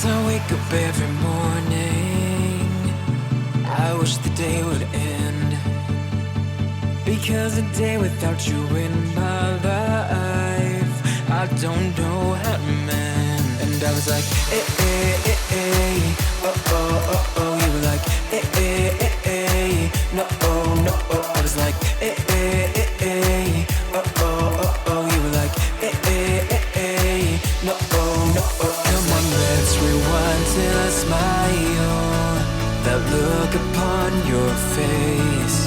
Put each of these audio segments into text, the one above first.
As I wake up every morning, I wish the day would end, because a day without you in my life, I don't know how to mend. And I was like, eh, eh, eh, eh, oh, oh, oh, oh. You were like, eh, eh, eh, eh, no, oh, no, oh. I was like, eh, eh, eh, eh, oh, oh, oh, oh. You were like, eh, eh, eh, eh, no, oh, no, oh. Come on, let's rewind till I smile. That look upon your face.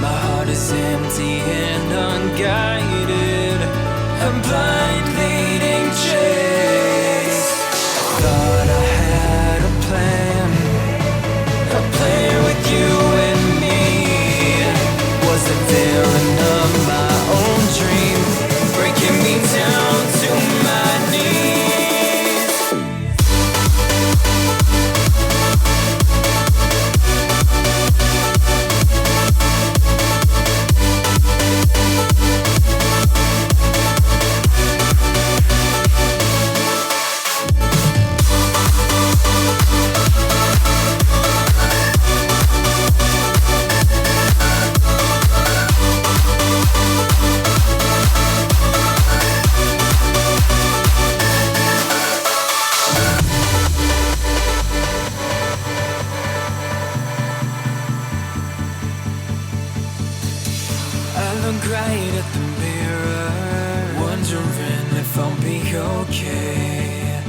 My heart is empty and unguided. I'm blind leading chase. I thought I had a plan with you and me. Was the villain of my own dream, breaking me down to my knees. I look right at the mirror, wondering if I'll be okay.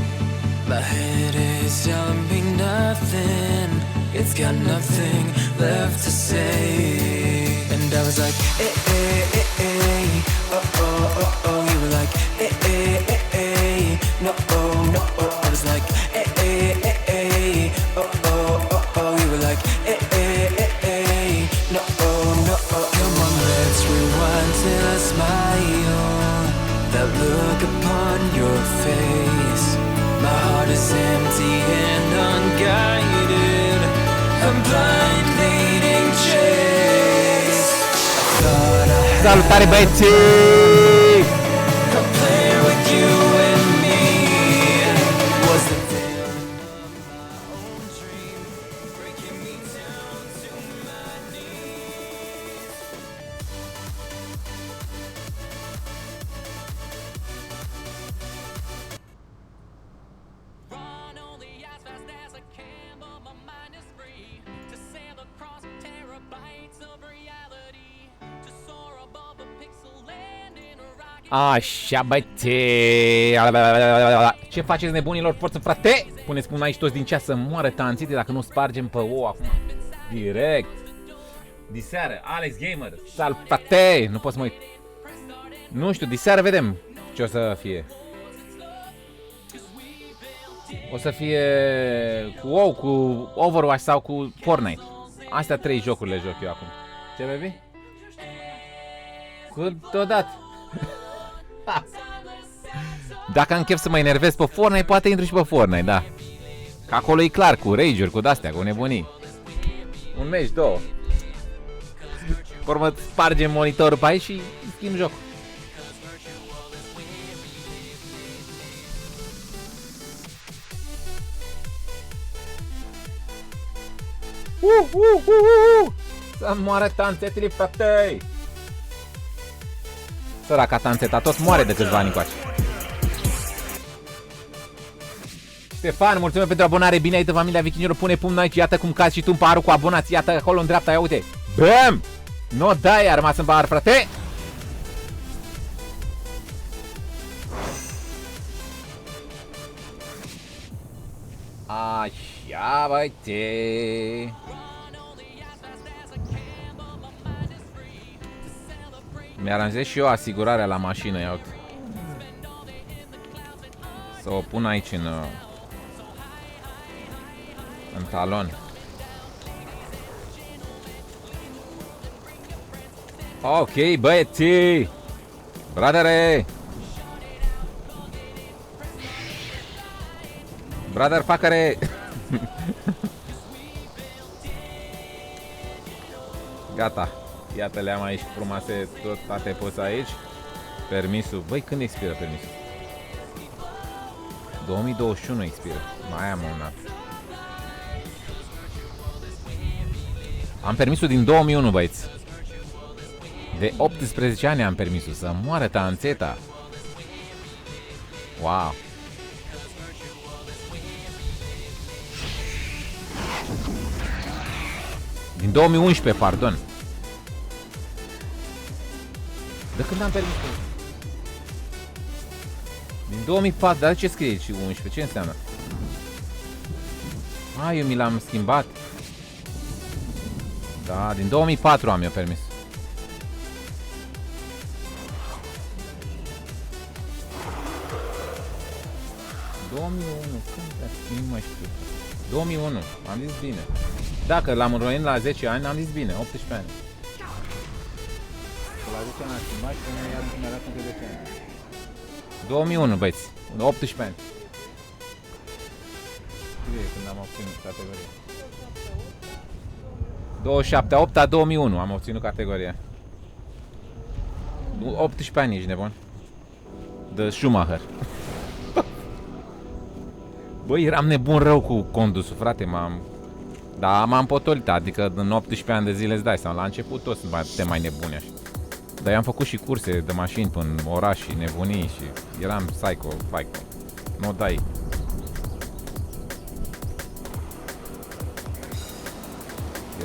My head is telling me nothing, it's got nothing left to say. And I was like, eh, eh, eh, eh, oh, oh, oh, oh. You were like, eh, eh, eh, eh, no, oh, no, oh. I was like, eh, eh, eh, eh, oh, oh, oh, oh. You were like, eh, eh, eh, eh, no, oh, no, oh. Come on, let's rewind till I smile. That look upon your face. My heart is empty and unguided. I'm blind leading chase. Thought I had Salutare băieții! a plan with you and me. Was the villain of my own dream, breaking me down to my knees. Run only as fast as I can, but my mind is free to sail across terabytes of reality, to soar above a pixel land in a rocket. Așa, băieții! Ce faceți, nebunilor? Forță, frate! Puneți mâna aici toți din cea să moară tanțite dacă nu spargem pe o acum. Direct! Diseară, Alex Gamer! Salut, frate! Nu pot să mă uit. Nu știu, diseară vedem ce o să fie. O să fie cu WoW, cu Overwatch sau cu Fortnite. Astea 3 jocuri le joc eu acum. Ce, baby? Cu deodată. Dacă am chef să mă enervez pe Fortnite, poate intru și pe Fortnite, da. Că acolo e clar, cu rage-uri, cu de-astea, cu nebunii. Un meci, două. Pe urmă spargem monitorul pe aici și schimb jocul. Să moară tanțetele, frate! Săraca tanțeta, tot moare de câțiva ani încoace. Ștefan, mulțumesc pentru abonare, bine ai de familia Vikingilor, pune pumn aici, iată cum cazi și tu în paharul cu abonați, iată acolo în dreapta, ia uite. Bam! Nu dai, a rămas în pahar, frate! Așa, băite. Mi-aranjez și eu asigurarea la mașină, ia uite. Să o pun aici în talon. Ok, băieții! Bradere! Brother, fuckere! Gata. Iată, le-am aici frumoase, toate poza aici. Permisul. Băi, când expiră permisul? 2021 expiră. Mai am una. Am permisul din 2001, băieți. De 18 ani am permisul să moară Tanțeta. Wow. Din 2011, pardon. De când am permis? Din 2004, dar ce scrie aici 11? Ce înseamnă? Eu mi l-am schimbat. Da, din 2004 am eu permis. Nu mai știu. 2001, am zis bine. Dacă l-am înroit la 10 ani, am zis bine, 18 ani. La 10 ani am schimbat și până iar mi arată încă 10 ani. 2001, băieți, 18 ani. Scrie când am obținut categoria. 27, 8 2001 am obținut categoria. 18 ani, ești nebun. De Schumacher. Băi, eram nebun rău cu condusul, frate, m-am potolit, adică în 18 ani de zile îți dai seama, la început toți te mai nebuni așa. Dar eu am făcut și curse de mașini până în oraș și nebunii și eram psycho. Nu dai.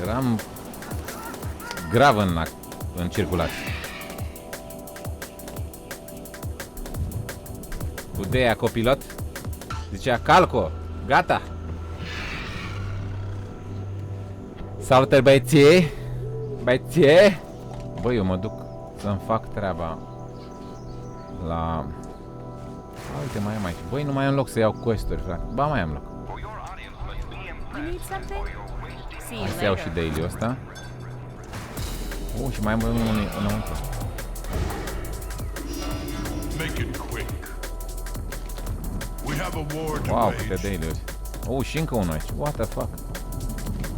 Eram grav în circulație. Budeia copilot zicea, calco, gata. Salutări, băieții. Băieții. Băi, eu mă duc să-mi fac treaba la... Uite, mai am aici. Băi, nu mai am loc să iau quest-uri, frate. Ba, mai am loc. You need something? See you Să iau și later. daily-ul ăsta. Și mai am unul înăuntru. Make it quick. We have a war to Wow, câte wage. daily-uri. Și încă unul aici. What the fuck?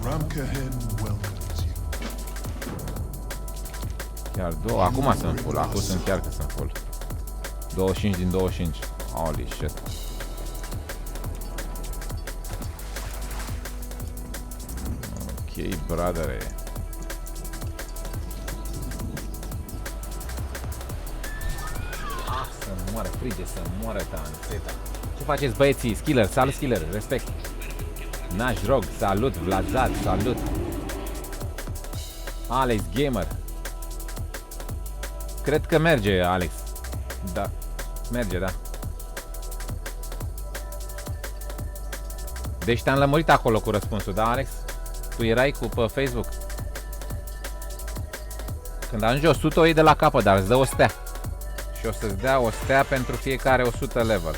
Ramkahen welcomes you. Chiar două. Acum sunt full. Acum sunt chiar că sunt full. 25 din 25. Holy shit. Ok, bradere. Să moară frige, să moară Tanțeta. Ce faceți, băieții? Skiller, salut Skiller, respect. Naș Rog, salut. Vlazat, salut. Alex Gamer. Cred că merge, Alex. Da, merge, da. Deci te-am lămurit acolo cu răspunsul, da, Alex? Tu erai pe Facebook. Când ajungi 100, o iei de la capăt, dar îți dă o stea. Și o să-ți dea o stea pentru fiecare 100 level.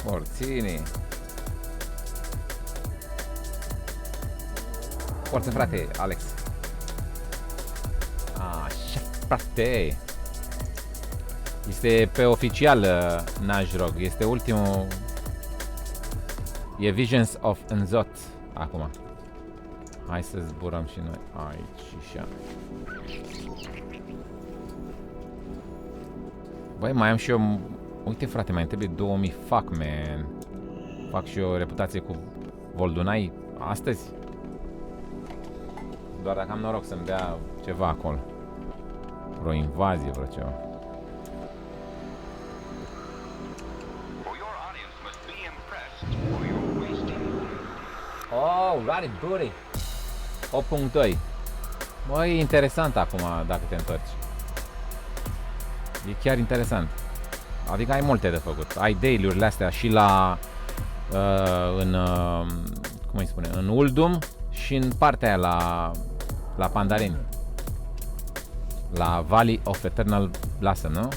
Morțini. Forță, frate, Alex. Așa, frate. Este pe oficial Najrog. Este ultimul. E Visions of Nzot acum. Hai să zburăm și noi aici și așa. Băi, mai am și eu. Uite, frate, mai trebuie 2000. Fuck, man. Fac și eu reputație cu Voldunai astăzi. Doar dacă am noroc să-mi dea ceva acolo. Vreo invazie, vreo ceva. Oh, Rally Booty 8.2. Băi, e interesant acum dacă te întorci. E chiar interesant. Adică ai multe de făcut. Ai daily-urile astea și la cum îi spune, în Uldum și în partea aia la Pandaleni. La Valley of Eternal Blossom, nu?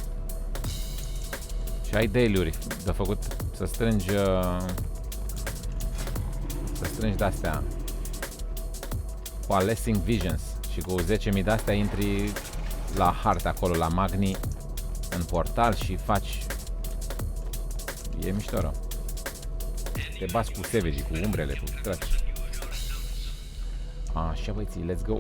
Și ai daily-uri de făcut să strângi de-astea Coalescing Visions și cu 10.000 de-astea intri la harta acolo, la Magni în portal și faci. E mișto rău. Te bați cu savage, cu umbrele, cu trăci. Așa, băieții, let's go.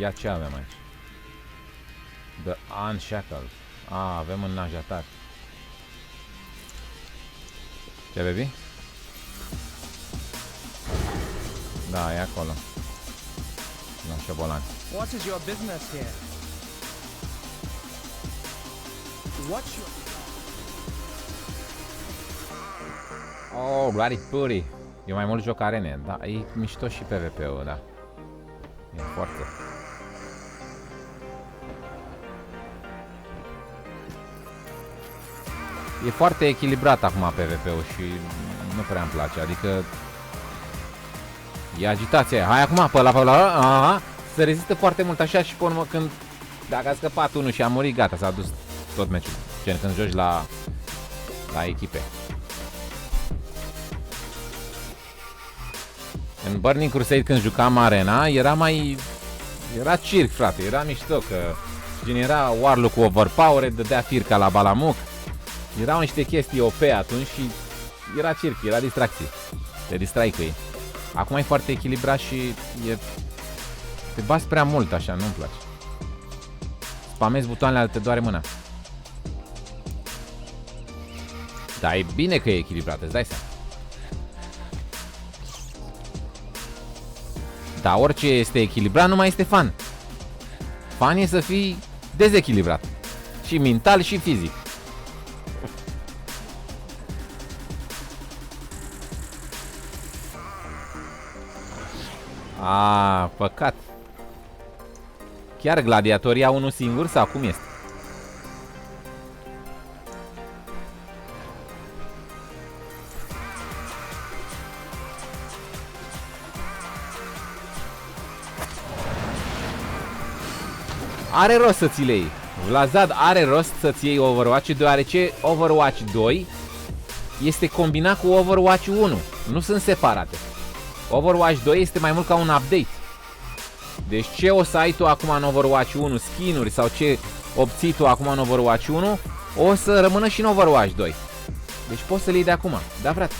Ia ce avem aici? The Unshackled. Avem în najatar. Ce, baby? Da, e acolo. La șobolan. What is your business here? What's your... Oh, bloody puri. E mai mult joc arene. Da, e mișto și PvP-ul, da. E foarte. E foarte echilibrat acum PvP-ul și nu prea îmi place, adică e agitația aia. Hai acum, pe la, se rezistă foarte mult așa și pe urmă când, dacă a scăpat unul și a murit, gata, s-a dus tot meciul. Gen când joci la echipe. În Burning Crusade când jucam arena, era circ, frate, era mișto că gen era Warlock cu overpowered, dădea firca la Balamuc. Erau niște chestii OP atunci și era circ, era distracție. Te distrai cu ei. Acum e foarte echilibrat și te bați prea mult așa, nu-mi place. Spamezi butoanele, ale te doare mâna. Dar e bine că e echilibrat, îți dai seama. Dar orice este echilibrat nu mai este fan. Fan e să fii dezechilibrat. Și mental și fizic. Păcat. Chiar gladiatorii au unul singur sau cum este? Are rost să ți le iei. Vlazad, are rost să ți iei Overwatch, deoarece Overwatch 2 este combinat cu Overwatch 1. Nu sunt separate. Overwatch 2 este mai mult ca un update. Deci ce o să ai tu acum în Overwatch 1, skin-uri sau ce obții tu acum în Overwatch 1, o să rămână și în Overwatch 2. Deci poți să le iei de acum. Da, frate.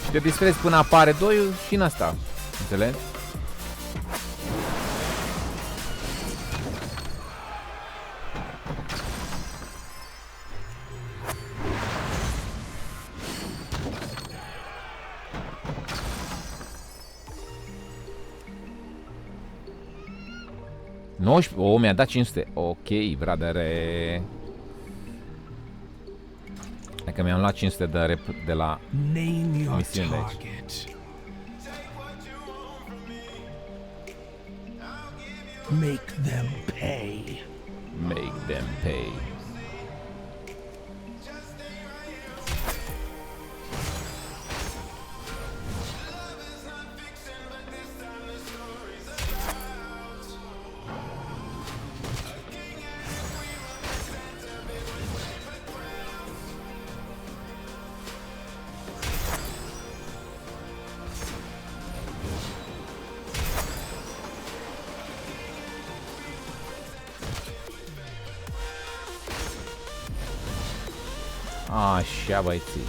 Și te distrezi până apare 2 și în asta. Înțelegi? Mi-a dat 500. Ok, bradere. Hai că mi-am luat 500 de la Name your misiune de aici. target. Make them pay. Make them pay. Așa, băieții.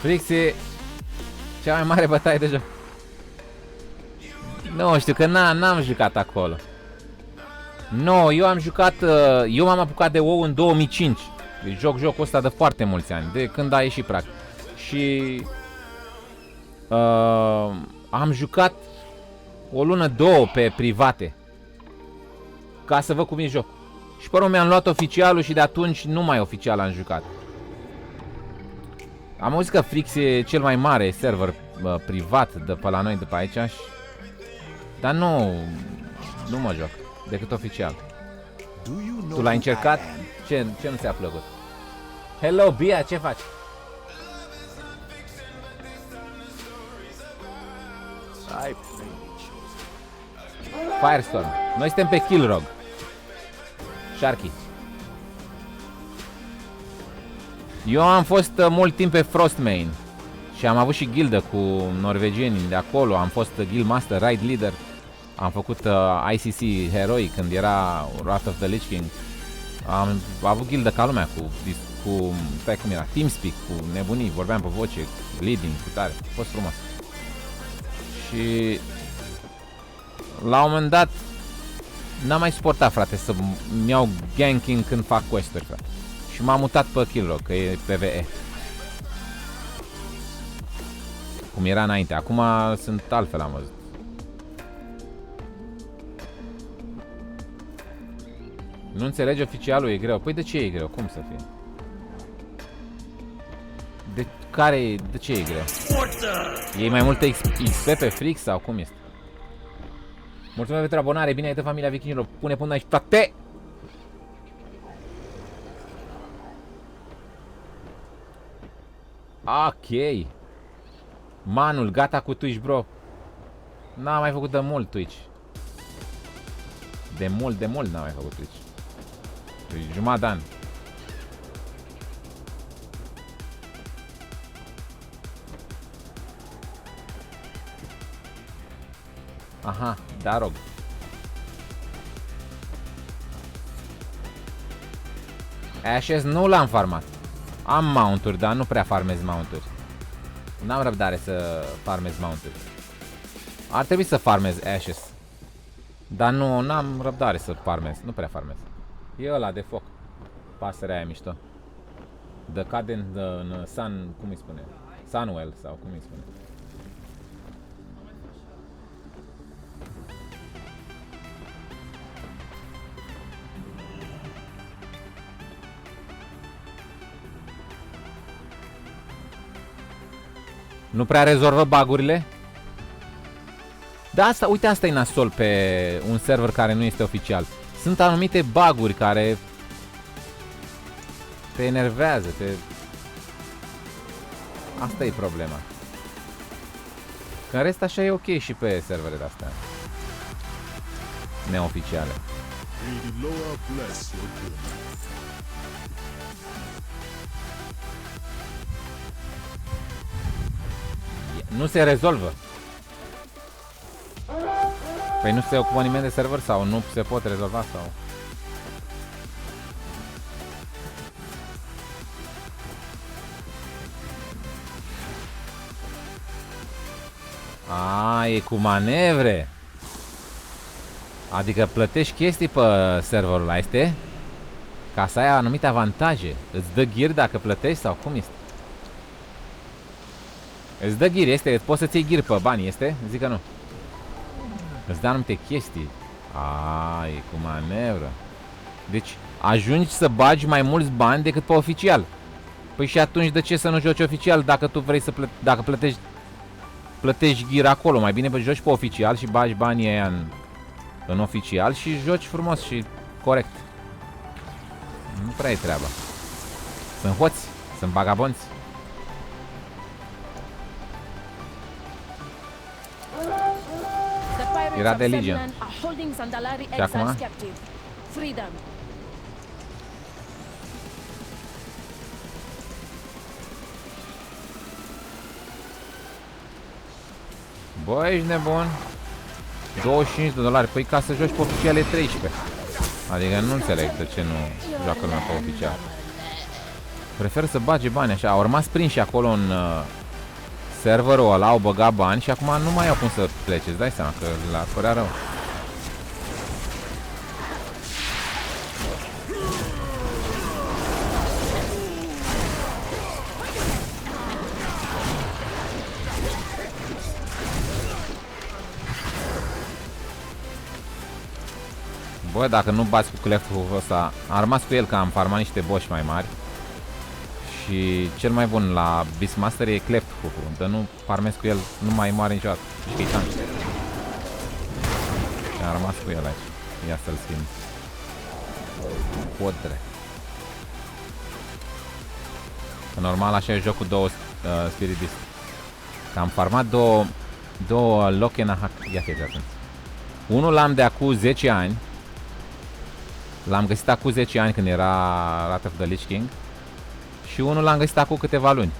Frixie, cea mai mare bătaie de joc. Nu știu, că n-am jucat acolo. No, eu am jucat, eu m-am apucat de WoW în 2005. Deci jocul ăsta de foarte mulți ani, de când a ieșit practic. Și am jucat o lună, două pe private, ca să văd cum e joc. Și pe urmă mi-am luat oficialul și de atunci nu mai oficial am jucat. Am auzit că Frix e cel mai mare server privat de pe la noi, de pe aici. Dar nu mă joc decât oficial. Tu l-ai încercat? Ce nu ți-a plăcut? Hello, Bia, ce faci? Firestorm. Noi suntem pe Killrog. Sharky. Eu am fost mult timp pe Frostmain Și am avut și gildă cu norvegieni de acolo, am fost guild master, raid leader. Am făcut ICC Heroi când era Wrath of the Lich King. Am avut gildă ca lumea cu stai cum era, TeamSpeak, cu nebunii, vorbeam pe voce, leading, cu tare, a fost frumos. Și la un moment dat n-am mai suportat, frate, să-mi iau ganking când fac quest-uri, frate. Și m-am mutat pe Killrock, că e PvE. Cum era înainte, acum sunt altfel, am văzut. Nu înțelegi oficialul, e greu. Păi de ce e greu? Cum să fie? De ce e greu? E mai multă XP pe Frix sau cum este? Mulțumesc pentru abonare, bine ai de familia vikingilor. Pune până aici, frate! Ok. Manul, gata cu Twitch, bro. N-am mai făcut de mult Twitch. De mult n-am mai făcut Twitch. Jumătate de an. Aha, da, rog. Ashes nu l-am farmat. Am mount-uri, dar nu prea farmez mount-uri. N-am răbdare să farmez mount-uri. Ar trebui să farmez Ashes. Dar nu, n-am răbdare să farmez. Nu prea farmez. E ăla de foc. Pasărea aia mișto. The Cadent, the Sun, cum îi spune? Sunwell sau cum îi spune? Nu prea rezolvă bug-urile? Da, asta, uite, asta e nasol pe un server care nu este oficial. Sunt anumite bug-uri care te enervează, asta e problema. Că în rest așa e ok și pe serverele astea neoficiale. May the Lord bless your journey. Nu se rezolvă. Păi nu se ocupă nimeni de server sau nu se pot rezolva sau... A, e cu manevre. Adică plătești chestii pe serverul ăla, este? Ca să ai anumite avantaje. Îți dă gear dacă plătești sau cum este? Îți dă gear, este? Poți să-ți iei gear pe bani, este? Zic că nu. Îți dă anumite chestii. A, e cu manevră. Deci ajungi să bagi mai mulți bani decât pe oficial. Păi și atunci de ce să nu joci oficial dacă tu vrei să dacă plătești gear acolo? Mai bine joci pe oficial și bagi banii aia în oficial și joci frumos și corect. Nu prea e treaba. Sunt hoți, sunt vagabonți. Era de Legion. Și acum? Bă, ești nebun? 25 de dolari. Păi ca să joci pe oficial e 13. Adică nu înțeleg de ce nu joacă lumea pe oficial. Prefer să bage bani așa. Au rămas prinși acolo în serverul ăla, au băgat bani și acum nu mai au cum să plece. Îți dai seama că la părea rău. Bă, dacă nu bați cu Clefthoof ăsta, am rămas cu el că am farmat niște boși mai mari. Și cel mai bun la Beastmaster e Clefthoof-ul, dar nu farmez cu el, nu mai moare niciodată. Și că e tank. Și am rămas cu el aici. Ia să-l schimb. Podre. Că normal așa e joc cu două Spirit Beast. Că am farmat două Lokenahak. Ia te atunci. Unul l-am de acum 10 ani. L-am găsit acum 10 ani când era Wrath of the Lich King. Și unul l-am găsit acum câteva luni.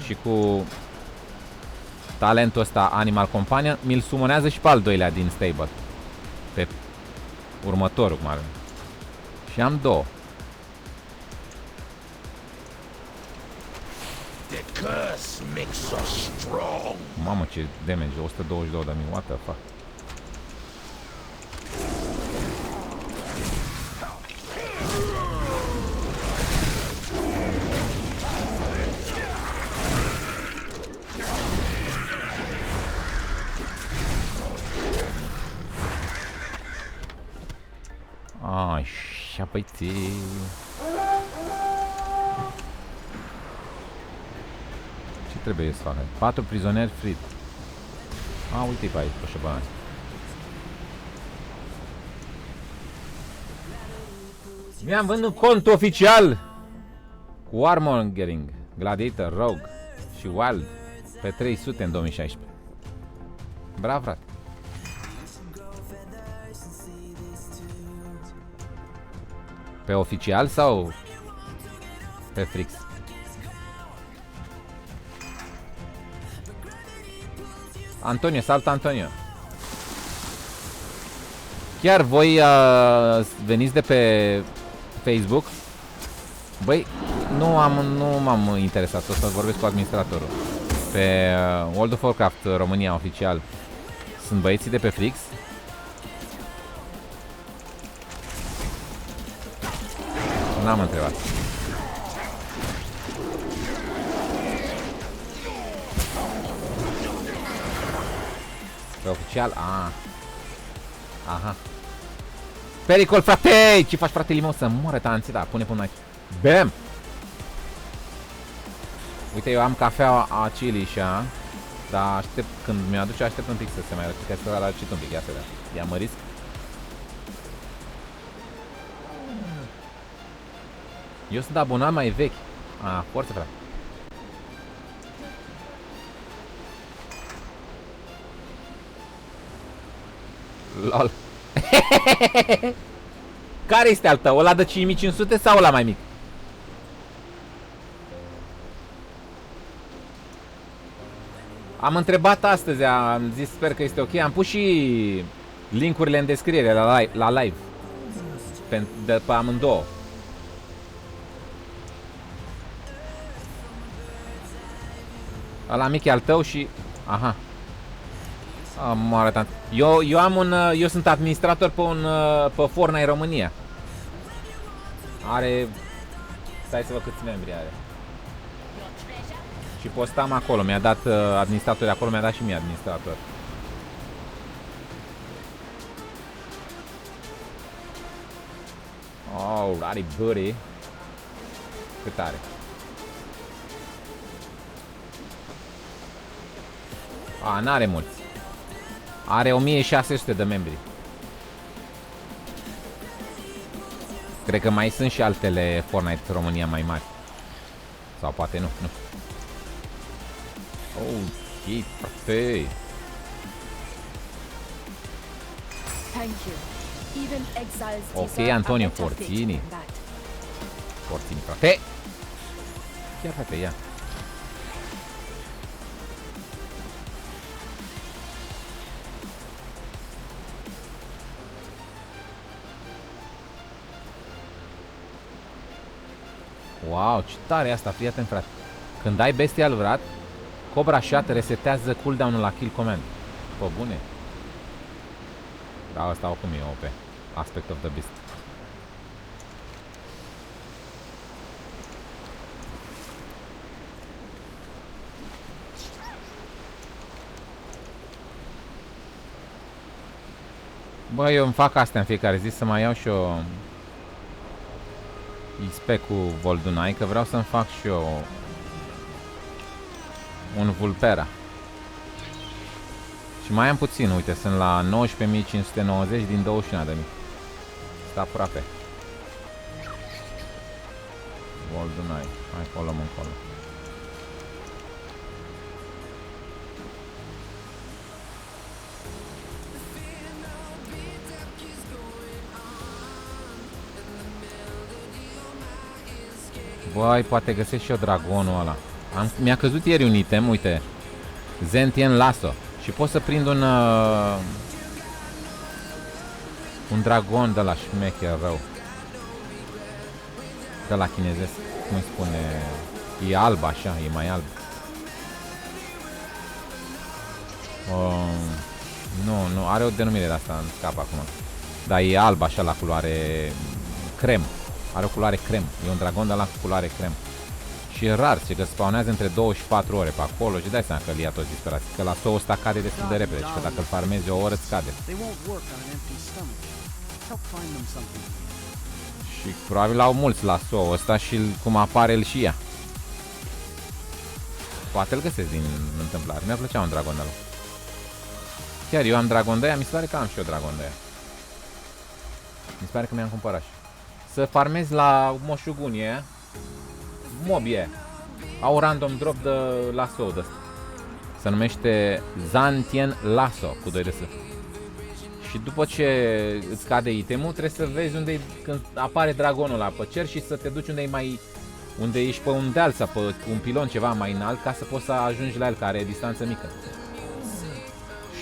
și cu talentul ăsta Animal Companion, mi-l summonează și pe al doilea din stable. Pe următorul, cum ar veni. Și am 2. The curse makes us strong. Mamă, ce damage, 122 de mii, what the fuck. Așa, băiții. Ce trebuie să facă? 4 prizonieri free. Uite-i pe aici, pe șoban. Mi-am vândut cont oficial cu Armongering, Gladiator, Rogue și Wild pe 300 în 2016. Bravo, frate. Pe oficial sau pe Frix? Antonio, salut Antonio. Chiar voi veniți de pe Facebook? Băi, nu m-am interesat, o să vorbesc cu administratorul. Pe World of Warcraft România oficial sunt băieții de pe Frix? N-am întrebat. Pe oficial? Aha. Pericol, frate! Ce faci, frate Limon? Să moară tanții, da, pune până aici. Bam! Uite, eu am cafea a chili și a, dar aștept, când mi-o aduce, aștept un pic să se mai răcească, să răcit un pic, ia să vedem. Ia mă risc. Eu sunt abonat mai vechi. Forță, frate. LOL. Care este al tău? Ăla de 5500 sau ăla mai mic? Am întrebat astăzi, am zis sper că este ok. Am pus și linkurile în descriere la live. De pe amândouă. Ăla mic e al tău și... Aha. Mă arătat. Eu sunt administrator pe Fortnite România. Are... Stai să văd câți membri are. Și postam acolo. Mi-a dat administrator acolo, mi-a dat și mie administrator. Alrighty, buddy. Cât are? N-are mulți. Are 1600 de membri. Cred că mai sunt și altele Fortnite România mai mari. Sau poate nu. Ok, frate. Ok, Antonio, Forțini. Forțini, frate. Chiar, frate, ia. Wow, ce tare e asta, fii atent, frate. Când ai bestial vrat, Cobra Shot resetează cooldown-ul la kill command. Pe bune. Da, asta oricum e OP. Aspect of the Beast. Bă, eu îmi fac astea în fiecare zi, să mai iau și eu XP cu Voldunai, că vreau să-mi fac și eu un Vulpera. Și mai am puțin, uite, sunt la 19.590 din 21.000. Stă aproape. Voldunai, hai că o luăm încolo. Băi, poate găsesc și eu dragonul ăla. Mi-a căzut ieri un item, uite. Zentien Lasso. Și pot să prind un dragon de la șmecher rău. De la chinezesc, cum îi spune. E alb așa, e mai alb. Nu, are o denumire de asta, îmi scap acum. Dar e alb așa la culoare crem. Are o culoare crem. E un dragon de la culoare crem. Și e rar, că spawnează între 24 ore pe acolo și dai seama că îl ia toți disperați. Că la SO ăsta cade destul de repede și că dacă îl farmezi o oră îți cade. Și probabil au mulți la SO ăsta și cum apare el și ea. Poate îl găsesc din întâmplare. Mi-a plăcea un dragon de ăla. Chiar eu am dragon de aia, mi se pare că am și eu dragon de aia. Mi se pare că mi-am cumpărat și. Să farmezi la moșugunie, mobie. Au random drop de lasso de ăsta. Se numește Zantien Lasso cu 2 de S. Și după ce îți cade itemul, trebuie să vezi unde când apare dragonul ăla pe cer și să te duci unde ești pe un deal sau pe un pilon ceva mai înalt ca să poți să ajungi la el, care are distanță mică.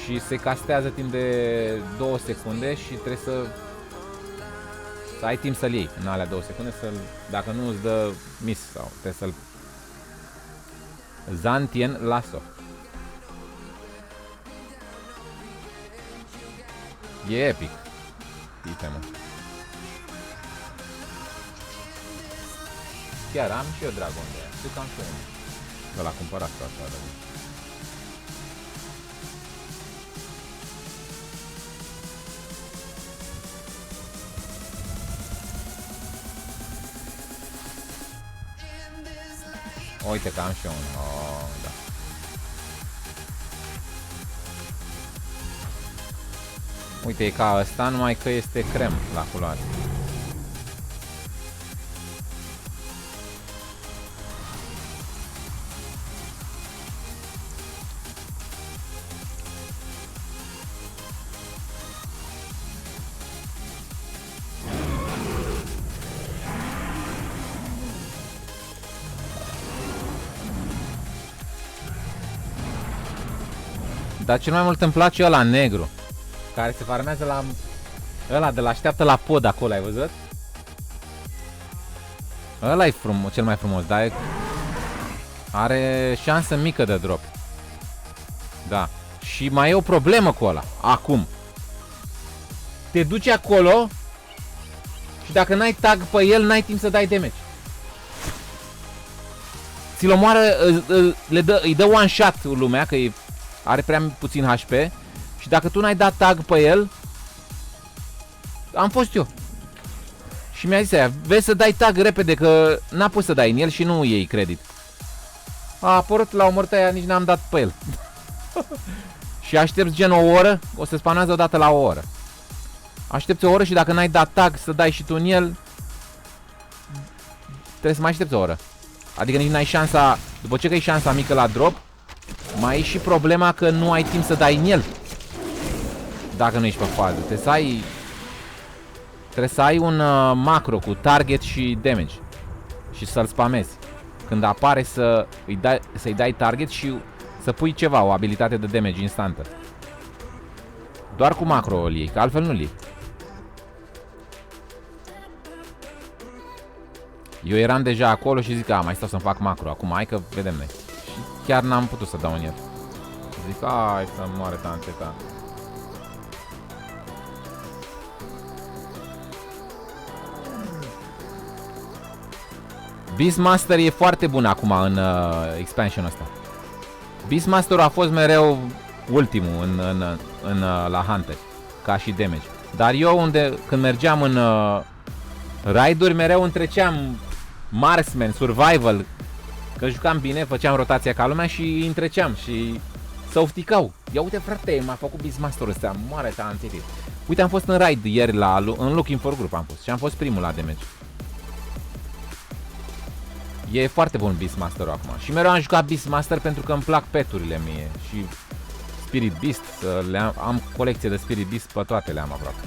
Și se castează timp de 2 secunde și trebuie să ai timp să-l iei în alea 2 secunde, dacă nu îți dă miss sau trebuie să-l... Zantien Lasso. E epic itemul. Chiar am și eu dragon de aia. Știu că am și unul. De l-a cumpărat așa de mult. Uite că am și unul. Oh, da. Uite, e ca ăsta, numai că este crem la culoare. Dar cel mai mult îmi place ăla negru, care se farmează la ăla de la așteaptă la pod acolo, ai văzut? Ăla e cel mai frumos, dar are șansă mică de drop. Da. Și mai e o problemă cu ăla. Acum. Te duci acolo și dacă n-ai tag pe el, n-ai timp să dai damage. Ți-l omoară, îi dă one shot lumea, că are prea puțin HP. Și dacă tu n-ai dat tag pe el, am fost eu. Și mi-a zis aia, vezi să dai tag repede, că n-a pus să dai în el și nu iei credit. A apărut la omorât aia, nici n-am dat pe el. Și aștepți gen o oră, o să spanează odată la o oră. Aștepți o oră și dacă n-ai dat tag să dai și tu în el, trebuie să mai aștepți o oră. Adică nici n-ai șansa, după ce că e șansa mică la drop, mai e și problema că nu ai timp să dai în el. Dacă nu ești pe fază, trebuie să ai un macro cu target și damage și să-l spamezi. Când apare să-i dai target și să pui ceva, o abilitate de damage instantă. Doar cu macro îl iei, că altfel nu-l iei. Eu eram deja acolo și zic, mai stau să-mi fac macro, acum hai că vedem noi. Și chiar n-am putut să dau în el. Zic, hai să moare tanteta. Beastmaster e foarte bun acum în expansion ăsta. Beastmaster a fost mereu ultimul la Hunter, ca și damage. Dar eu când mergeam în raid-uri, mereu întreceam marksman, survival, că jucam bine, făceam rotația ca lumea și îi întreceam și se ofticau. Ia uite frate, m-a făcut Beastmaster-ul ăsta, moare tantitit. Uite, am fost în raid ieri în Looking for Group am fost și am fost primul la damage. E foarte bun Beastmaster-ul acum. Și mereu am jucat Beastmaster pentru că îmi plac peturile mie. Și Spirit Beast, am colecție de Spirit Beast, pe toate le am aproape.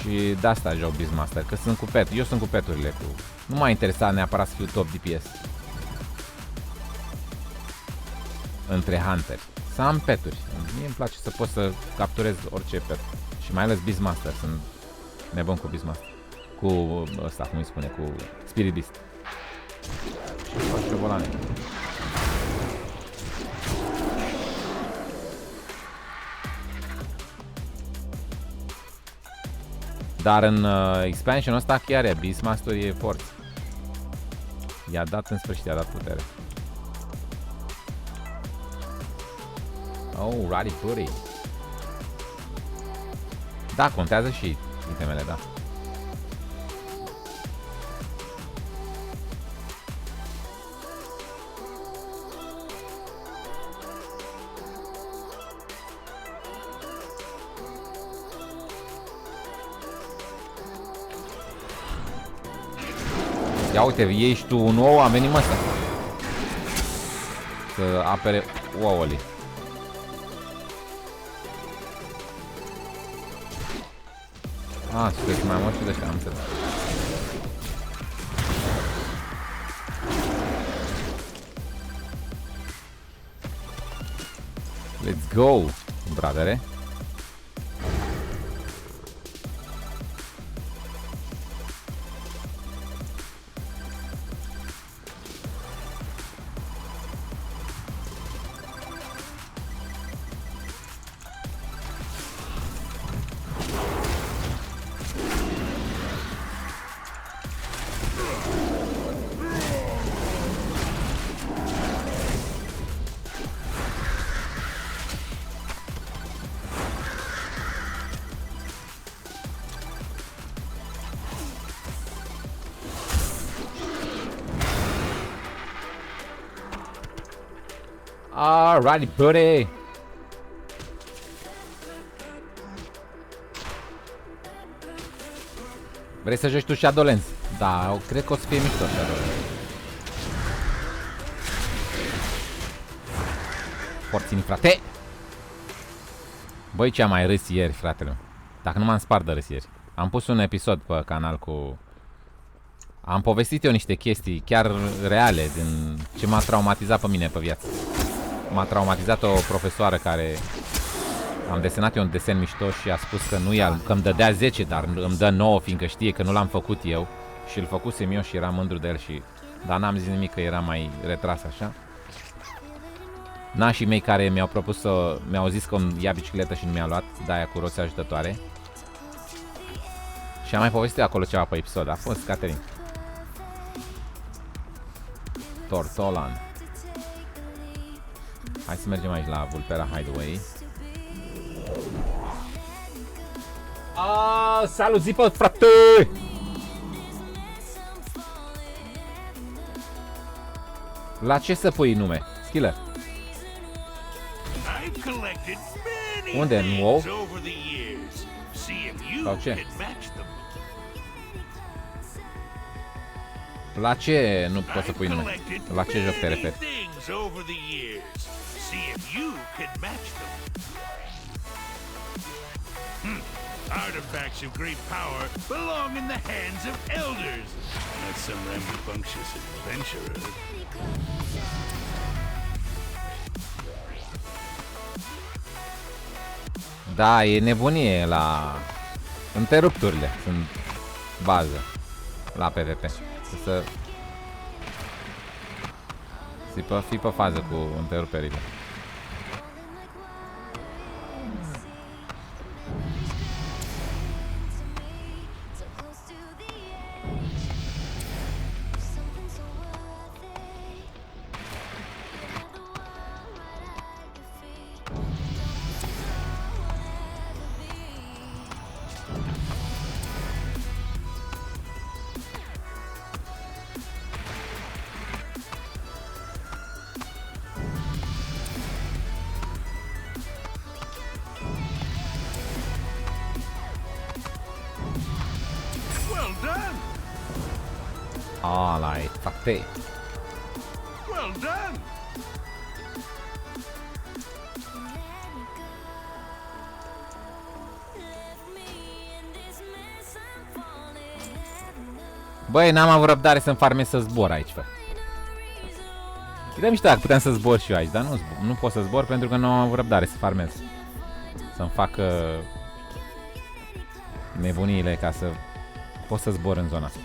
Și de asta joc Beastmaster, că sunt cu pet. Eu sunt cu peturile cu... Nu m-a interesat neapărat să fiu top DPS între hunter. Să am peturi. Mie îmi place să pot să capturez orice pet. Și mai ales Beastmaster. Sunt nebun cu Beastmaster. Cu ăsta, cum îi spune, cu Spirit Beast. Și fac șobolane. Dar în expansion ăsta chiar e Beastmaster e forță. I-a dat în sfârșit, i-a dat putere. Oh, Roddy Putty. Da, contează și itemele, da. Ia uite, ești tu un ou, am venit măsă să apere ouăle. Sunteți mai mulți și de ăștia, am înțeles. Let's go, bradere. Alrighty, buddy. Vrei să joci tu Shadowlands? Da, cred că o să fie mișto Shadowlands. Porțini, frate! Băi, ce am mai râs ieri, fratele. Dacă nu m-am spart de râs ieri. Am pus un episod pe canal cu... Am povestit eu niște chestii chiar reale din ce m-a traumatizat pe mine pe viață. M-a traumatizat o profesoară care... Am desenat eu un desen mișto și a spus că nu ia, că îmi dădea 10, dar îmi dă 9, fiindcă știe că nu l-am făcut eu. Și îl făcusem eu și eram mândru de el și... Dar n-am zis nimic, că era mai retras așa. Nașii mei care mi-au propus să... Mi-au zis că îmi ia bicicletă și nu mi-a luat, de-aia cu roți ajutătoare. Și am mai povestit acolo ceva pe episod, a fost Caterin. Tortolan. Hai să mergem aici la Vulpera Hideaway. Salut, Zipă, frate! La ce să pui nume? Skiller. Unde? În WoW? Sau ce? La ce nu poți să pui nume? La ce joc te referi? Artifacts of great power belong in the hands of elders, not some rambunctious adventurer. Da, e nebunie la... Întrerupturile sunt bază la PvP. Să fii pe fază cu întreruperile. Alai, frate. Well done. Băi, n-am avut răbdare să-mi farmez să zbor aici, fă. Era mișto dacă puteam să zbor și eu aici, dar nu pot să zbor pentru că nu am avut răbdare să farmez. Să-mi fac nebuniile ca să pot să zbor în zona asta.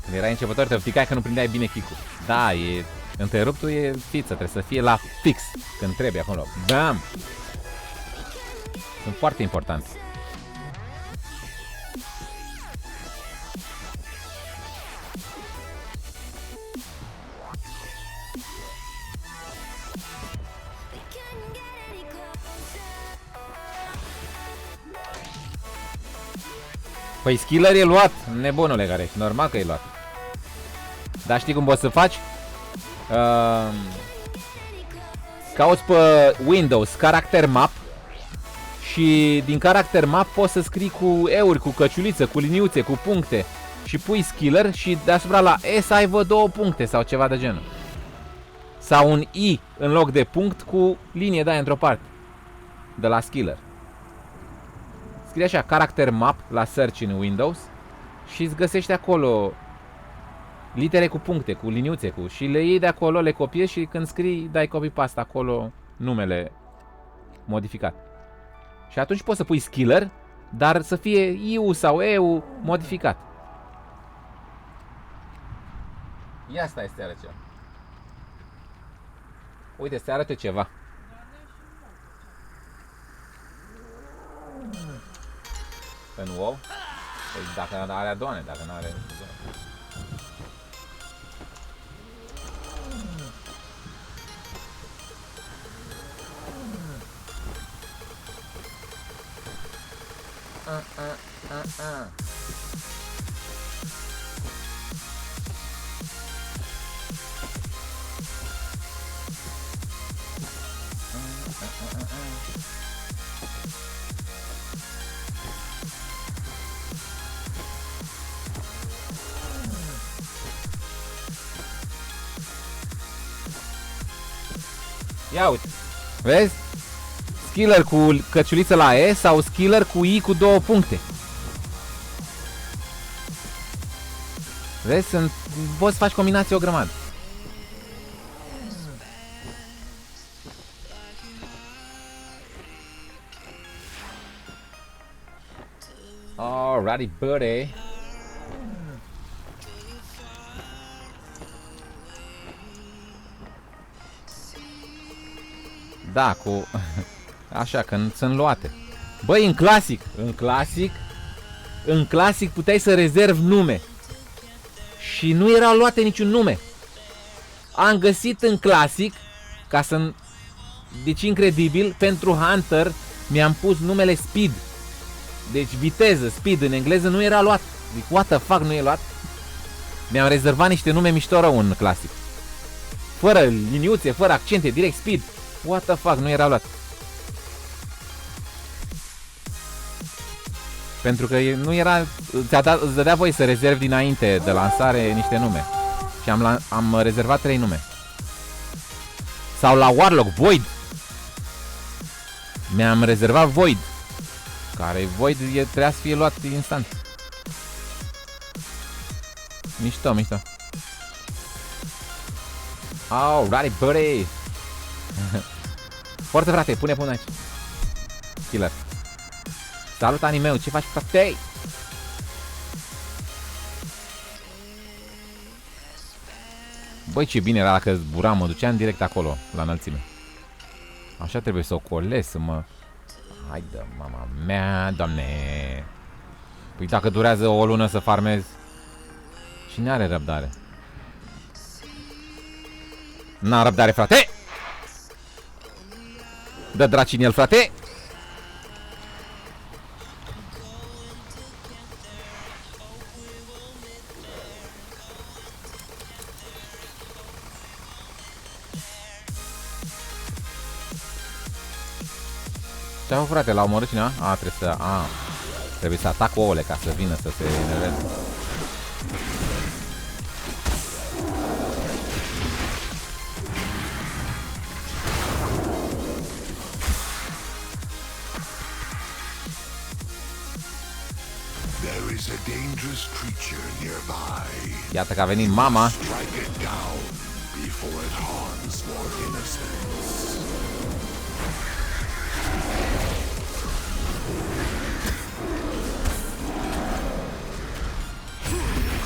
Când erai începător te opticai că nu prindeai bine kick-ul. Da, e întreruptul e fiță, trebuie să fie la fix când trebuie acolo. Bam! Sunt foarte importante. Păi skiller e luat, nebunule care ești, normal că e luat. Dar știi cum poți să faci? Cauți pe Windows Character Map și din Character Map poți să scrii cu euri, cu căciuliță, cu liniuțe, cu puncte și pui skiller și deasupra la E să aibă 2 puncte sau ceva de genul. Sau un I în loc de punct cu linie de aia într-o parte de la skiller. Scrie așa, Character Map la search în Windows și îți găsești acolo litere cu puncte, cu liniuțe, cu și le iei de acolo, le copiezi și când scrii, dai copy-paste acolo numele modificat. Și atunci poți să pui skiller, dar să fie IU sau EU modificat. Ia stai să te arăt ceva. Uite, să te arăt ceva. În WoW? Păi dacă are adoane, dacă nu are... Ia uite, vezi? Skiller cu căciuliță la E sau skiller cu I cu 2 puncte. Vezi? Poți să faci combinații o grămadă. Alrighty, buddy. Da, cu... Așa, când sunt luate. Băi, în clasic puteai să rezervi nume. Și nu erau luate niciun nume. Am găsit în clasic, ca să... Deci incredibil, pentru Hunter mi-am pus numele Speed. Deci viteză, Speed, în engleză nu era luat. Zic, what the fuck, nu e luat? Mi-am rezervat niște nume mișto rău în clasic. Fără liniuțe, fără accente, direct Speed. What the fuck, nu era luat. Pentru că nu era... Îți dădea voie să rezervi dinainte de lansare niște nume. Și am rezervat 3 nume. Sau la Warlock, Void. Mi-am rezervat Void. Care Void trebuia să fie luat instant. Mișto, mișto. Alrighty, buddy. Foarte, frate, pune aici. Killer. Salut, Animeu, ce faci, frate? Băi, ce bine era dacă zburam, mă duceam direct acolo, la înălțime. Așa trebuie să o colesc, să mă... Haide, mama mea, doamne. Păi dacă durează o lună să farmez, cine are răbdare? N-am răbdare, frate! Dă draci în el, frate! Ce-a făcut, frate? L-a omorât cineva? Trebuie să atac ouăle ca să vină să se enerveze. dangerous creature nearby. Iată că a venit mama. Strike it down before it harms more innocents.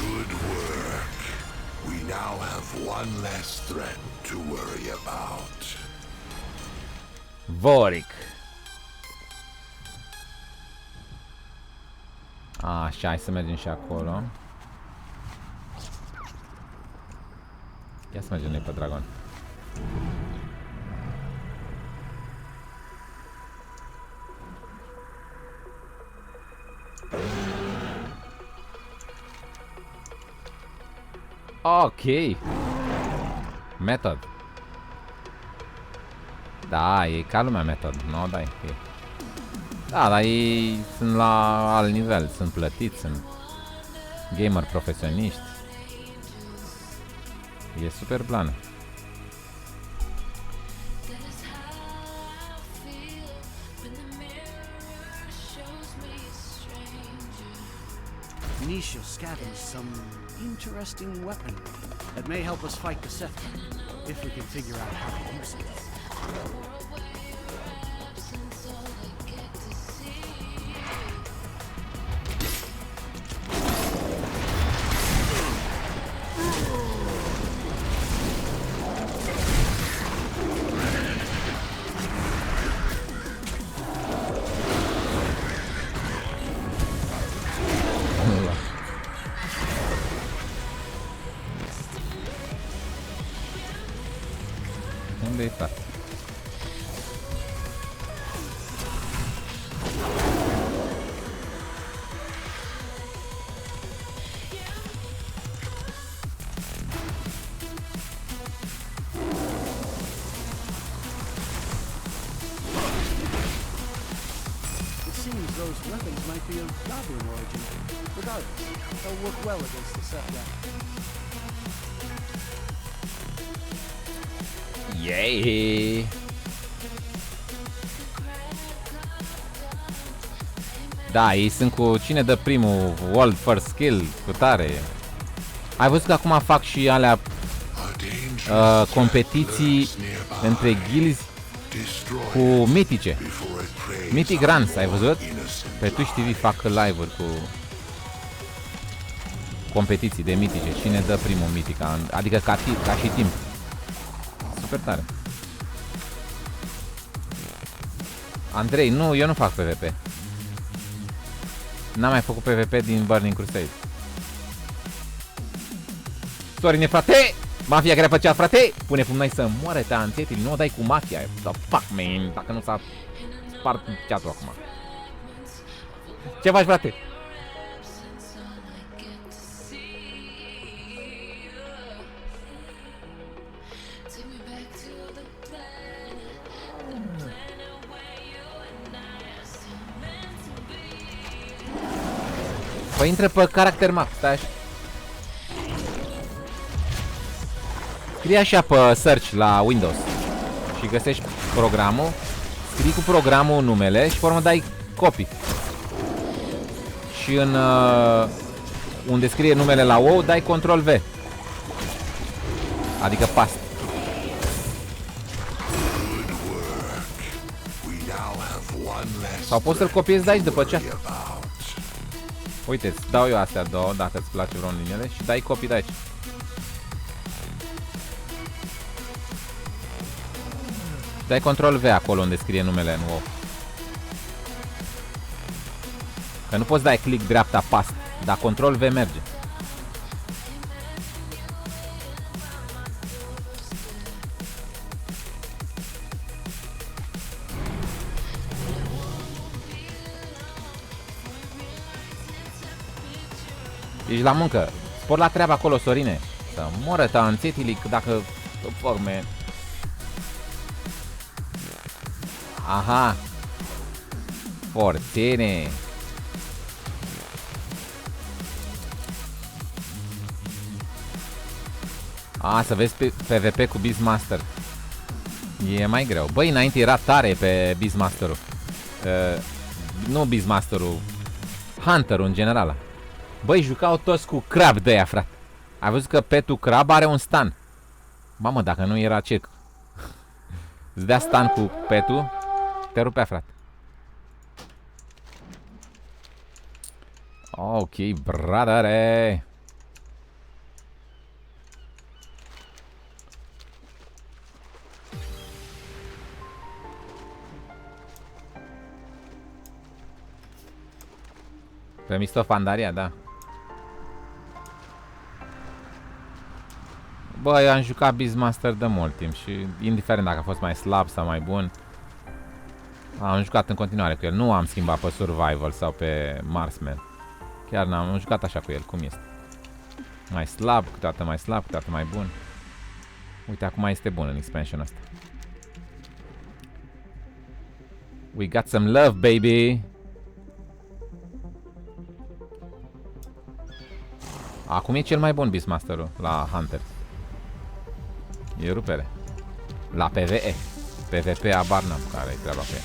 Good work. We now have one less threat to worry about. Vorik. Așa, hai să mergem și acolo. Ia să mergem noi pe dragon. Ok. Method. Da, e ca lumea Method. No, da, e ok. Da, dar ei sunt la alt nivel, sunt plătiți, sunt gamer profesioniști. E super plană. Nisha scavenged some interesting weaponry that may help us fight the Sethra, if we can figure out how to use it. Unde-i tata? It seems those weapons might be of goblin origin. Regardless, they'll work well against the Sethra. Yay! Da, ei sunt cu cine dă primul world first skill, cu tare. Ai văzut că acum fac și alea competiții între gilzi cu mitice. Mythic Runs, ai văzut? Pe Twitch TV fac live-uri cu competiții de mitice. Cine dă primul mitica, adică ca și timp. Super tare. Andrei, nu, eu nu fac PvP. N-am mai făcut PvP din Burning Crusade. Sorine, frate! Mafia care făcea, frate! Pune pumnai să moare tanțetii, nu o dai cu mafia. The fuck, man, dacă nu s-a spart chat-ul acum. Ce faci, frate? Păi intră pe Character Map, stai așa. Scrie așa pe search la Windows și găsești programul, scrii cu programul numele și pe urmă dai copy. Și în unde scrie numele la WoW dai Ctrl V. Adică paste. Sau poți să-l copiezi de aici după ce. Uite, îți dau eu astea două, dacă îți place vreunul din ele, și dai copii de aici. Dai Ctrl V acolo unde scrie numele în WoW. Că nu poți dai click dreapta past, dar Ctrl V merge. Ești la muncă. Spor la treabă acolo, Sorine. Să moră tanțetilic dacă forme. Aha. Forțene. A, să vezi pe PvP cu Beastmaster. E mai greu. Băi, înainte era tare pe Beastmaster-ul. Nu Beastmaster-ul, Hunter-ul în general. Băi, jucau toți cu crab de aia, frate. Ai văzut că petul crab are un stun. Mamă, dacă nu era ce... Îți dea stun cu petul, te rupea, frate. Ok, bradare. Pe Misto Pandaria, da. Bă, eu am jucat Beastmaster de mult timp și indiferent dacă a fost mai slab sau mai bun, am jucat în continuare cu el. Nu am schimbat pe Survival sau pe Marksman. Chiar n-am jucat așa cu el, cum este. Mai slab, câteodată mai slab, câteodată mai bun. Uite, acum este bun în expansion asta. We got some love, baby! Acum e cel mai bun Beastmaster-ul la Hunter. E rupere. La PvE. PvP abar n-am care-i treaba cu el.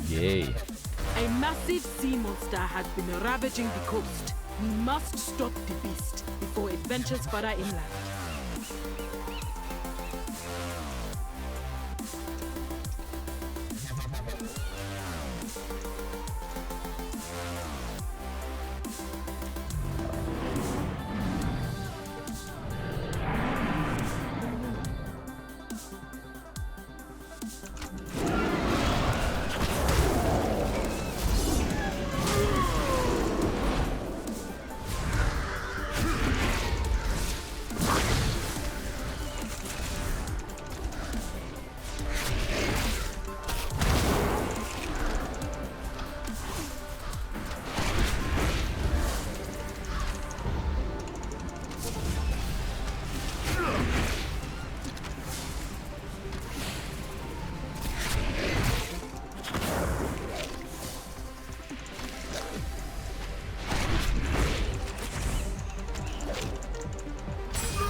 Yay. A massive sea monster has been ravaging the coast. We must stop the beast before it ventures further inland.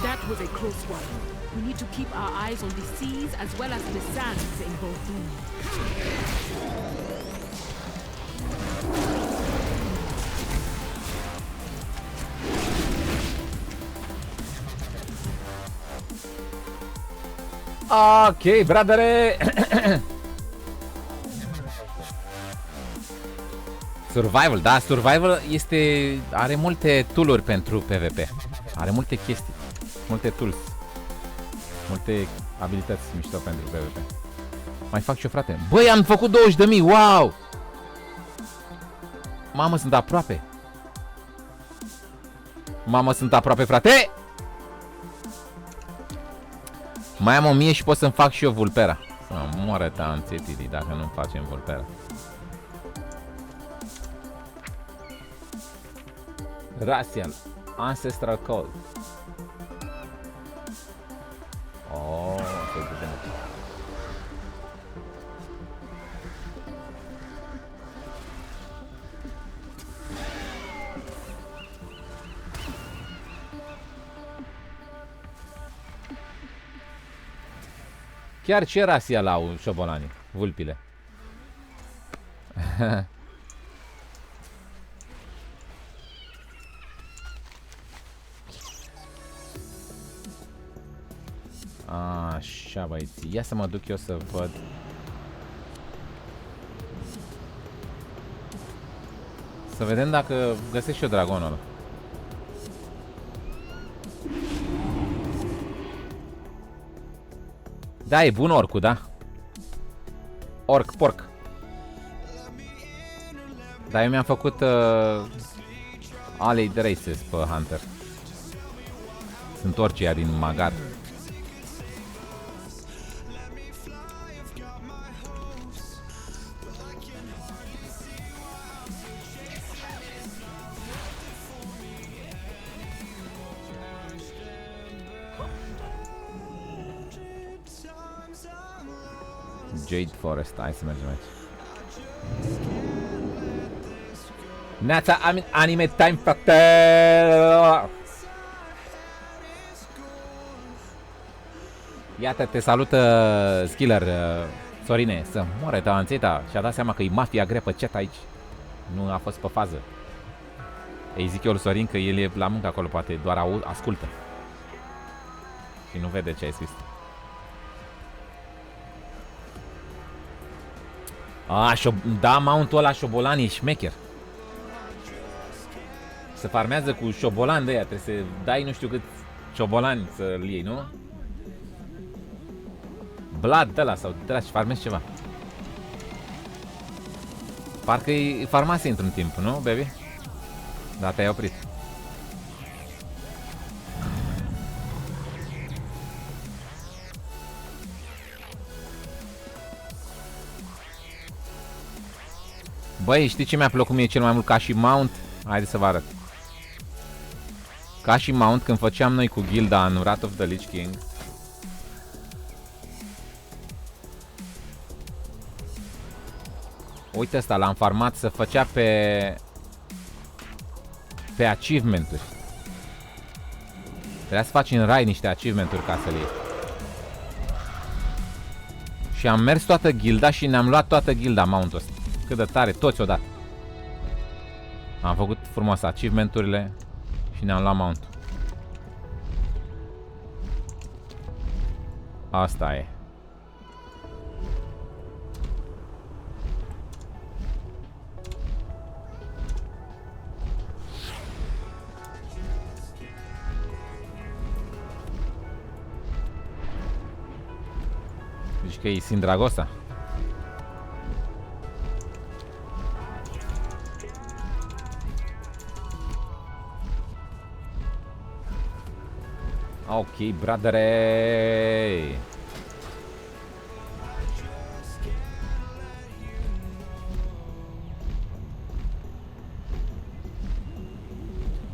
That was a close one. We need to keep our eyes on the seas as well as the sands in Vol'dun. Ok, bradere! Survival, da, Survival are multe tool-uri pentru PvP. Are multe chestii, multe tools, multe abilități mișto pentru PvP. Mai fac și eu, frate. Băi, am făcut 20.000, wow! Mamă, sunt aproape. Mamă, sunt aproape, frate! Mai am 1000 și pot să-mi fac și eu Vulpera. Să moară tanțetili dacă nu facem Vulpera. Racial, Ancestral Code. Oh, să vedem. Chiar ce racial au șobolanii, vulpile? Așa, băieți. Ia să mă duc eu să văd. Să vedem dacă găsesc și eu dragonul ăla. Da, e bun orcul, da? Porc. Dar eu mi-am făcut Allied Races pe Hunter. Sunt orcii din Magad. Jade Forest, hai să mergem aici. Neața, anime time, frate! Iată, te salută Skiller, Sorine, să moare talanțeta. Și-a dat seama că e mafia grea pe chat aici. Nu a fost pe fază. Îi zic eu lui Sorin că el e la muncă acolo, poate doar ascultă. Și nu vede ce ai scris. Da, mount-ul ăla șobolan e șmecher. Se farmează cu șobolan de aia. Trebuie să dai nu știu cât șobolani să-l iei, nu? Blood de ăla sau de la și farmezi ceva. Parcă e farmacie într-un timp, nu, baby? Da, te-ai oprit. Băi, știi ce mi-a plăcut mie cel mai mult ca și mount? Haideți să vă arăt. Ca și mount, când făceam noi cu gilda în Wrath of the Lich King, uite ăsta, l-am farmat, să făcea pe achievement-uri. Trebuia să faci în rai niște achievement-uri ca să le iei. Și am mers toată gilda și ne-am luat toată gilda mount-ul ăsta. Cât de tare, toți odată. Am făcut frumos achievement-urile și ne-am luat mount-ul. Asta e. Zici că e Sindragosa? Ok, bradere.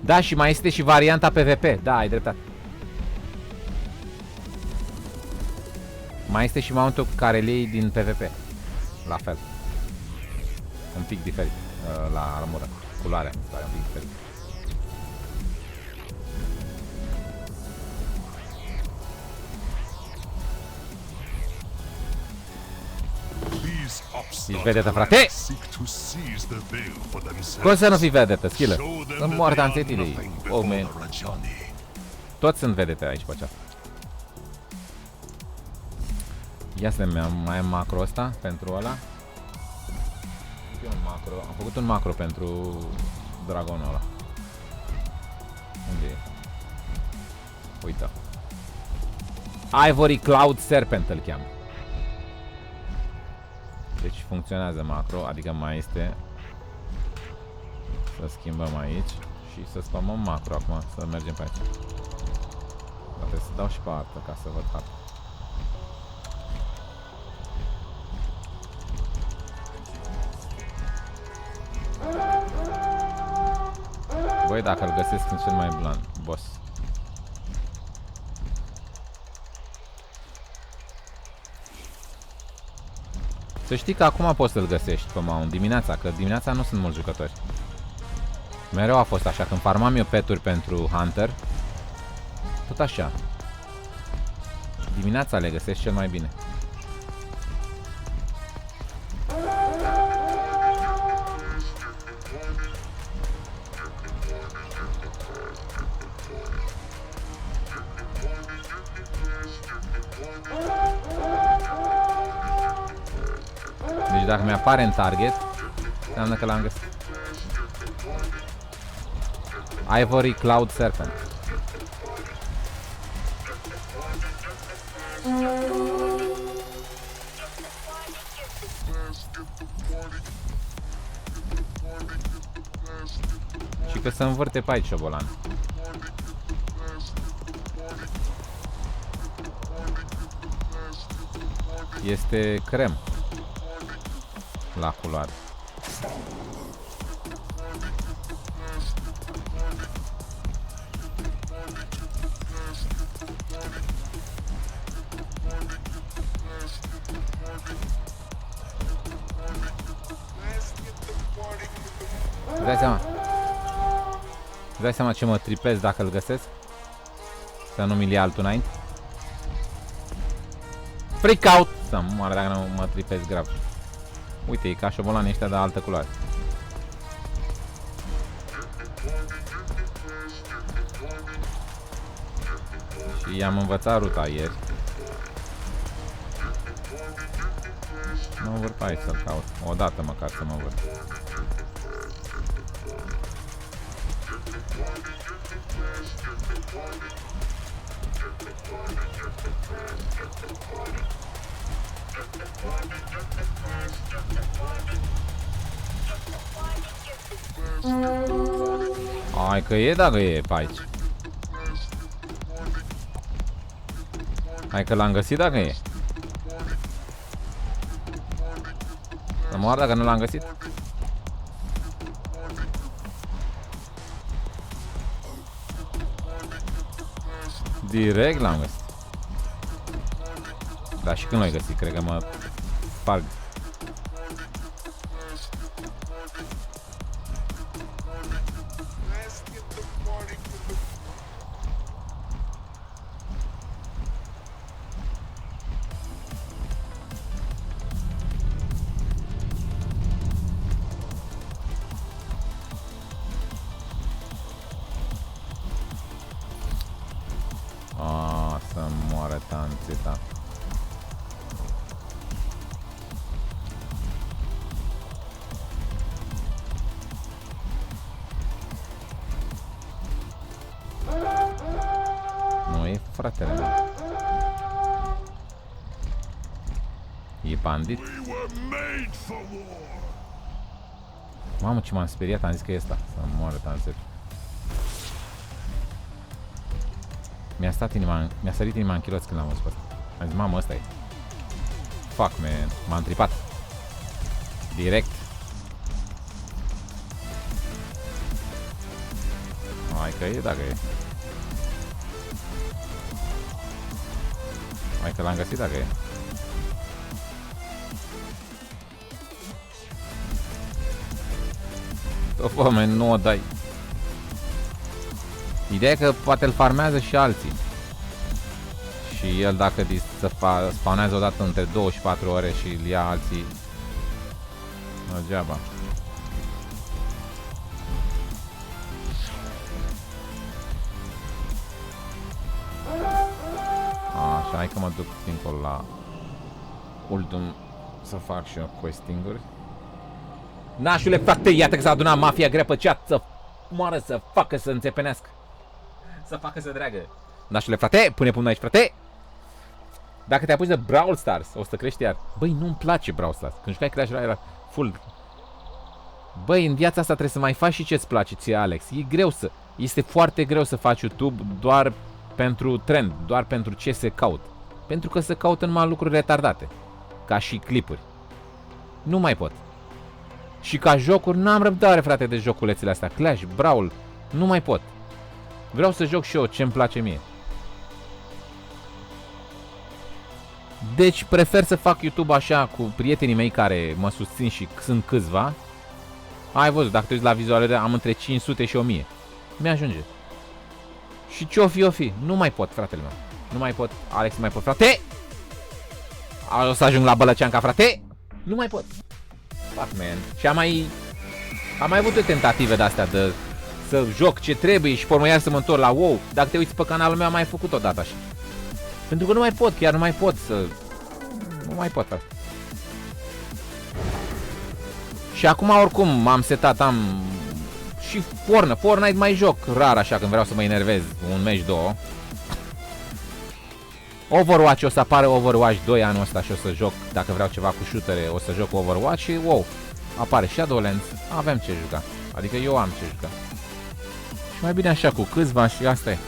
Da, și mai este și varianta PvP. Da, ai dreptate. Mai este și mount-ul care le iei din PvP. La fel. Un pic diferit. La armură. Culoarea un pic diferit. Ești vedetă, frate? Cum să nu fii vedetă, Skiller? Sunt moarte anțetile. Oh, man. Toți sunt vedete aici pe chat. Ia să mai am macro ăsta pentru ăla. Am făcut un macro pentru dragonul ăla. Unde e? Uite. Ivory Cloud Serpent îl cheamă. Deci funcționează macro, adică mai este. Să schimbăm aici și să spamăm macro acum, să mergem pe aici. Poate să dau și pe artă ca să văd harta. Băi, dacă îl găsesc în cel mai blan, boss. Să știi că acum poți să-l găsești pe mount dimineața, că dimineața nu sunt mulți jucători. Mereu a fost așa, când farmam eu peturi pentru Hunter, tot așa. Dimineața le găsești cel mai bine. Deci dacă mi-apare în target, înseamnă că l-am găsit. Ivory Cloud Serpent. Și că se învârte pe aici șobolan. Este crem la culoare. Îți dai seama? Îți dai seama ce mă tripez dacă îl găsesc? Să nu mi-l ia altul înainte? Freak out! Să moară dacă nu mă tripesc grav. Uite, e ca șobolanii ăștia de altă culoare. Și i-am învățat ruta ieri. Nu vor pe aici să-l caut. O dată măcar să mă văd. Hai că e, dacă e pe aici. Hai că l-am găsit dacă e. Să moară dacă nu l-am găsit. Direct l-am găsit. Dar și când l-ai găsit, cred că mă sparg. Să moară tanțeta. Nu e fratele meu. E bandit. Mamă, ce m-am speriat, am zis că e ăsta. Să moară tanțeta. Mi-a sărit inima în chiloți când l-am văzut pe ăsta. Am zis, mamă, ăsta e. Fuck, man. M-am tripat. Direct. Hai că e, dacă e. Hai că l-am găsit, dacă e. După, man, nu o dai. Ideea e că poate îl farmează și alții. Și el dacă spawnează odată între 24 ore și îl ia alții, degeaba. Așa, hai că mă duc dincolo la ultim să fac și eu questing-uri. Nașule, frate, iată că s-a adunat mafia grea pe chat să moară, să facă, să înțepenească. Să facă să dragă. Nașule, frate, pune până aici, frate. Dacă te apuci de Brawl Stars, o să crești iar. Băi, nu-mi place Brawl Stars. Când jucai Clash Royale era full. Băi, în viața asta trebuie să mai faci și ce-ți place ție, Alex. E greu să... Este foarte greu să faci YouTube doar pentru trend, doar pentru ce se caut. Pentru că se caută numai lucruri retardate. Ca și clipuri. Nu mai pot. Și ca jocuri, n-am răbdare, frate, de joculețele astea. Clash, Brawl, nu mai pot. Vreau să joc și eu ce-mi place mie. Deci prefer să fac YouTube așa cu prietenii mei care mă susțin și sunt câțiva. Ai văzut, dacă te uiți la vizualele, am între 500 și 1000. Mi-ajunge. Și ce-o fi, o fi. Nu mai pot, fratele meu. Nu mai pot. Alex, nu mai pot, frate. O să ajung la Bălăceanca, frate. Nu mai pot. Fuck, man. Și am mai avut o tentative de-astea de să joc ce trebuie și pe urmă iar să mă întorc la WoW. Dacă te uiți pe canalul meu, am mai făcut o dată așa. Pentru că nu mai pot, chiar nu mai pot să... Nu mai pot, frate. Și acum oricum m-am setat, am... Și Fortnite mai joc rar așa când vreau să mă enervez. Un meci, două. Overwatch, o să apară Overwatch 2 anul ăsta și o să joc, dacă vreau ceva cu shootere, o să joc Overwatch și wow, apare Shadowlands, avem ce juca. Adică eu am ce juca. Și mai bine așa cu câțiva și asta e.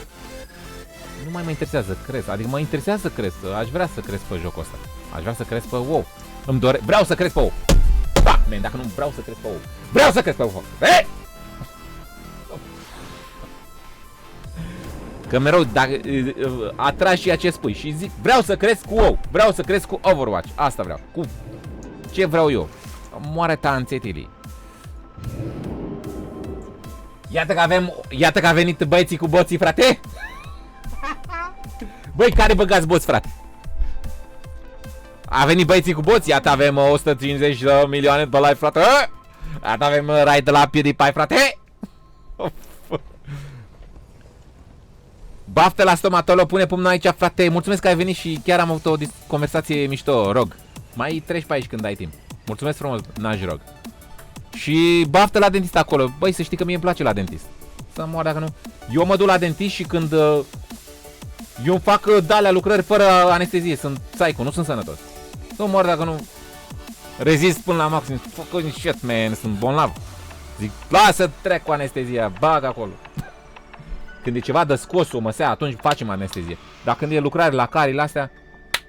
Nu mai mă interesează să cresc, adică mă interesează să cresc, aș vrea să cresc pe jocul ăsta. Aș vrea să cresc pe WoW. Vreau să cresc pe WoW. Da, man, dacă nu vreau să cresc pe WoW. Vreau să cresc pe WoW. Că mereu dacă atragi ceea ce spui și zic vreau să cresc cu WoW, vreau să cresc cu Overwatch. Asta vreau. Cu ce vreau eu. Moare tanțetilii. Iată că a venit băieții cu boții, frate. Băi, care băgați boți, frate? A venit băieții cu boți. Iată avem 150 de milioane de live, frate. Iată avem raid de la PewDiePie, frate. Baftă la stomatolo, pune pumnul aici, frate. Mulțumesc că ai venit și chiar am avut o conversație mișto, Rog. Mai treci pe aici când ai timp. Mulțumesc frumos, Naj, Rog. Și baftă la dentist acolo. Băi, să știi că mie îmi place la dentist. Să moară dacă nu. Eu mă duc la dentist și când eu îmi fac de-alea lucrări fără anestezie. Sunt psycho, nu sunt sănătos. Să moară dacă nu rezist până la maxim. Fucking shit, man, sunt bolnav. Zic, lasă trec cu anestezia, bag acolo. Când e ceva de scos o măsea, atunci facem anestezie. Dar când e lucrare la carile astea,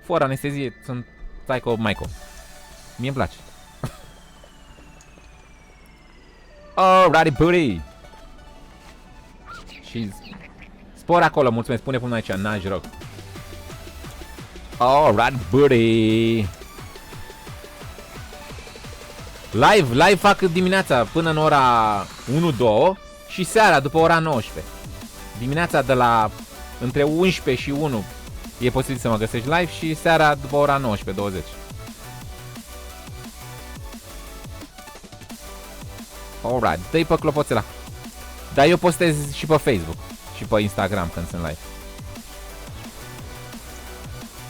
fără anestezie, sunt psycho, maico. Mie îmi place. Alrighty, buddy. Și spor acolo, mulțumesc, pune până aici, Naj, Rog. Alright, buddy. Live fac dimineața până în ora 1-2 și seara după ora 19. Dimineața de la între 11 și 1 e posibil să mă găsești live și seara după ora 19-20. Alright, dă-i pe clopoțela. Dar eu postez și pe Facebook și pe Instagram când sunt live.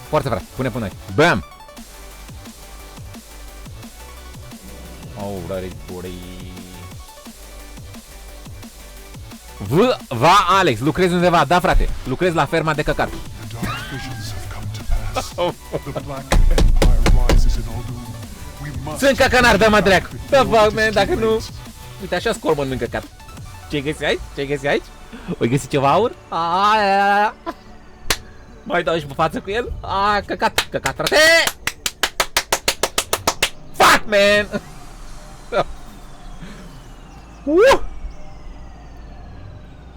Foarte frate, pune până aici. Bam! Alright, buddy. Va, Alex, lucrezi undeva? Da, frate, lucrez la ferma de căcat. Sunt căcănar, dă-mă dracu. Da, fuck, man, dacă nu... Uite, așa scor mănânc căcat. Ce-ai găsit aici? Ce-ai găsit aici? O găsit ceva aur? Aia. Mai dau și pe față cu el? Căcat, căcat, frate! Fuck, man!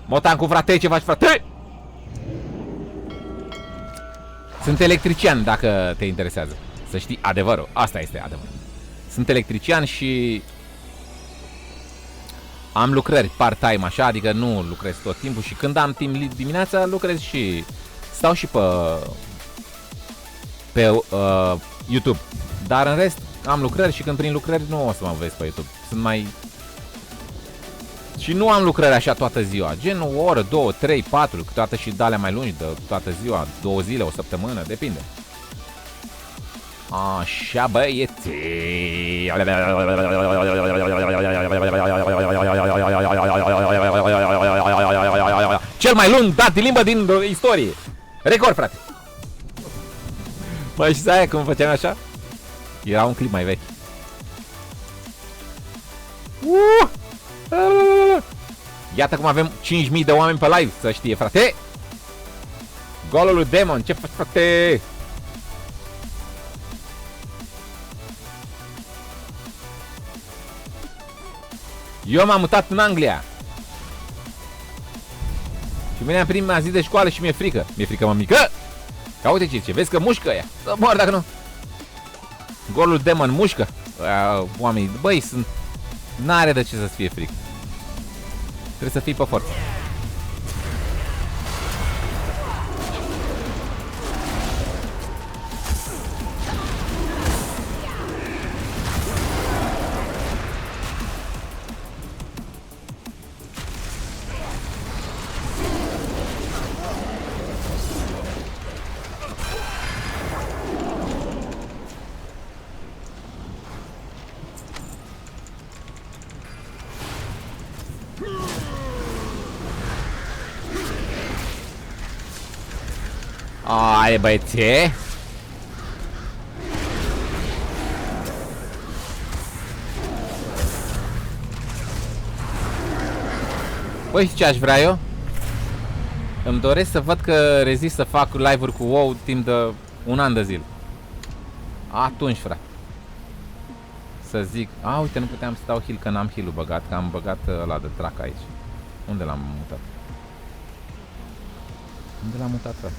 Motan cu frate, ce faci, frate? Sunt electrician, dacă te interesează. Să știi adevărul, asta este adevărul. Sunt electrician și am lucrări part-time așa, adică nu lucrez tot timpul și când am timp dimineața lucrez și stau și pe YouTube. Dar în rest am lucrări și când prin lucrări nu o să mă vezi pe YouTube. Sunt mai... Și nu am lucrări așa toată ziua. Gen o oră, 2, 3, 4, câteodată și de-alea mai lungi de toată ziua, 2 zile, o săptămână, depinde. Așa, băieți. Cel mai lung dat de limbă din istorie. Record, frate. Băi, și aia cum făceam așa? Era un clip mai vechi. Iată cum avem 5.000 de oameni pe live, să știe, frate. Golul lui Demon, ce faci, frate? Eu m-am mutat în Anglia. Și veneam prima zi de școală și mi-e frică. Mi-e frică, mămică. Ca uite ce, vezi că mușcă ea. Să mor dacă nu. Golul Demon mușcă. Oamenii, băi, sunt... N-are de ce să-ți fie frică. Trebuie să fii pe forță. Hai, băieție. Păi, știi ce aș vrea eu? Îmi doresc să văd că rezist să fac live-uri cu WoW timp de un an de zile. Atunci, frate. Să zic, uite, nu puteam să dau heal, că n-am heal-ul băgat, că am băgat ăla de trac aici. Unde l-am mutat? Unde l-am mutat, frate?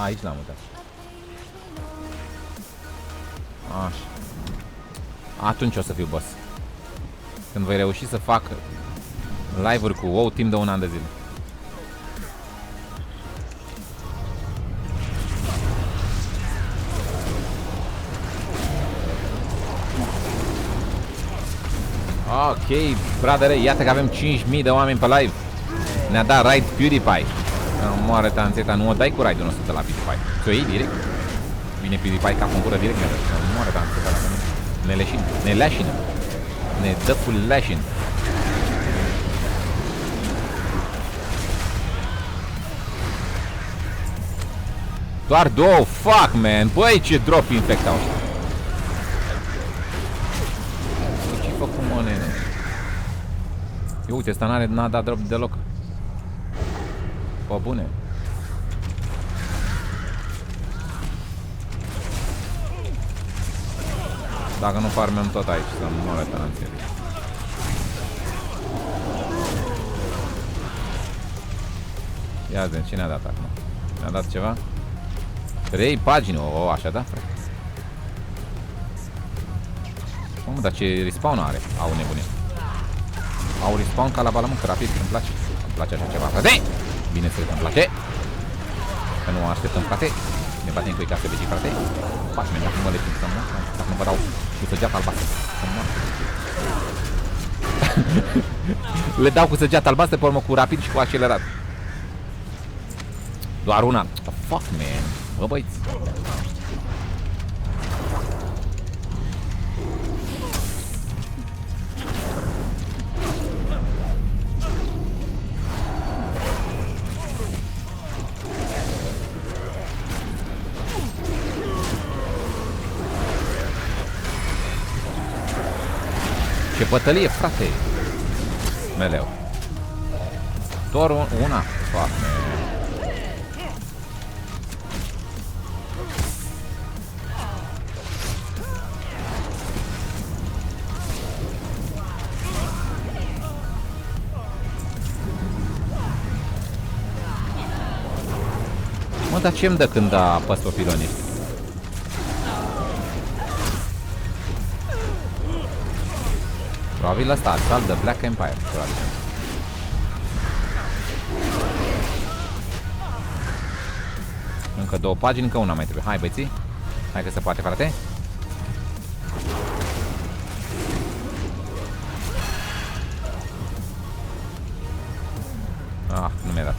Aici l-am mutat. Așa. Atunci o să fiu boss. Când voi reuși să fac live-uri cu WoW timp de un an de zile. Ok, bradere, iată că avem 5.000 de oameni pe live. Ne-a dat raid PewDiePie. Moare tanțeta, nu o dai cu raid-ul nostru de la PewDiePie. Ți-o iei direct? Vine PewDiePie ca în gură direct. Moare tanțeta la mine. Ne leșin, ne leașină. Ne dă cu leașin. Doar două, fuck man. Băi, ce drop infectau ăștia. Ce-i făcut, mă, nene? Eu, uite, ăsta n-a dat drop deloc. Pă bune. Dacă nu farmăm tot aici, să nu moare tananțele. Ia zi, cine a dat acum? Mi-a dat ceva? 3 pagini, o, așa da, frate. Mamă, dar ce respawn are? Au nebune. Au respawn ca la balamâncă, rapid, îmi place. Îmi place așa ceva, frate. Bine să îmi place. Că nu așteptăm, frate. Ne batem cu ei ca să vezi, frate. Faci, mi-a dacă mă le să mă. Dacă nu vă dau cu săgeata albastră. Să mă. Le dau cu săgeata albastră, pe urmă cu rapid și cu accelerat. Doar una. The fuck, man. Bă, băiți. Ce bătălie, frate. Meleu. Doar una. Fuck, man. Mă, dar ce-mi dă când apăs pe pilonii? Probabil ăsta, asalt de Black Empire. Probabil. Încă 2 pagini, încă una mai trebuie. Hai, băieții. Hai că se poate, frate. Ah, nu mi-a dat.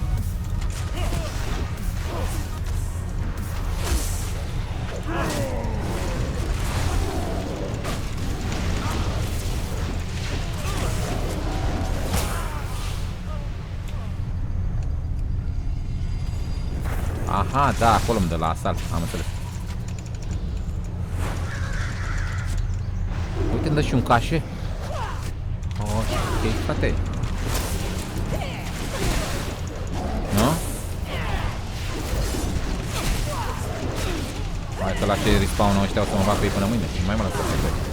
Aha, da, acolo îmi dă la asalt, am înțeles. Uite, îmi dă și un cașe. Ok, frate. Nu? Hai că la ce respawn-ul ăștia o să mă fac pe ei până mâine. Mai mă lăsă pe.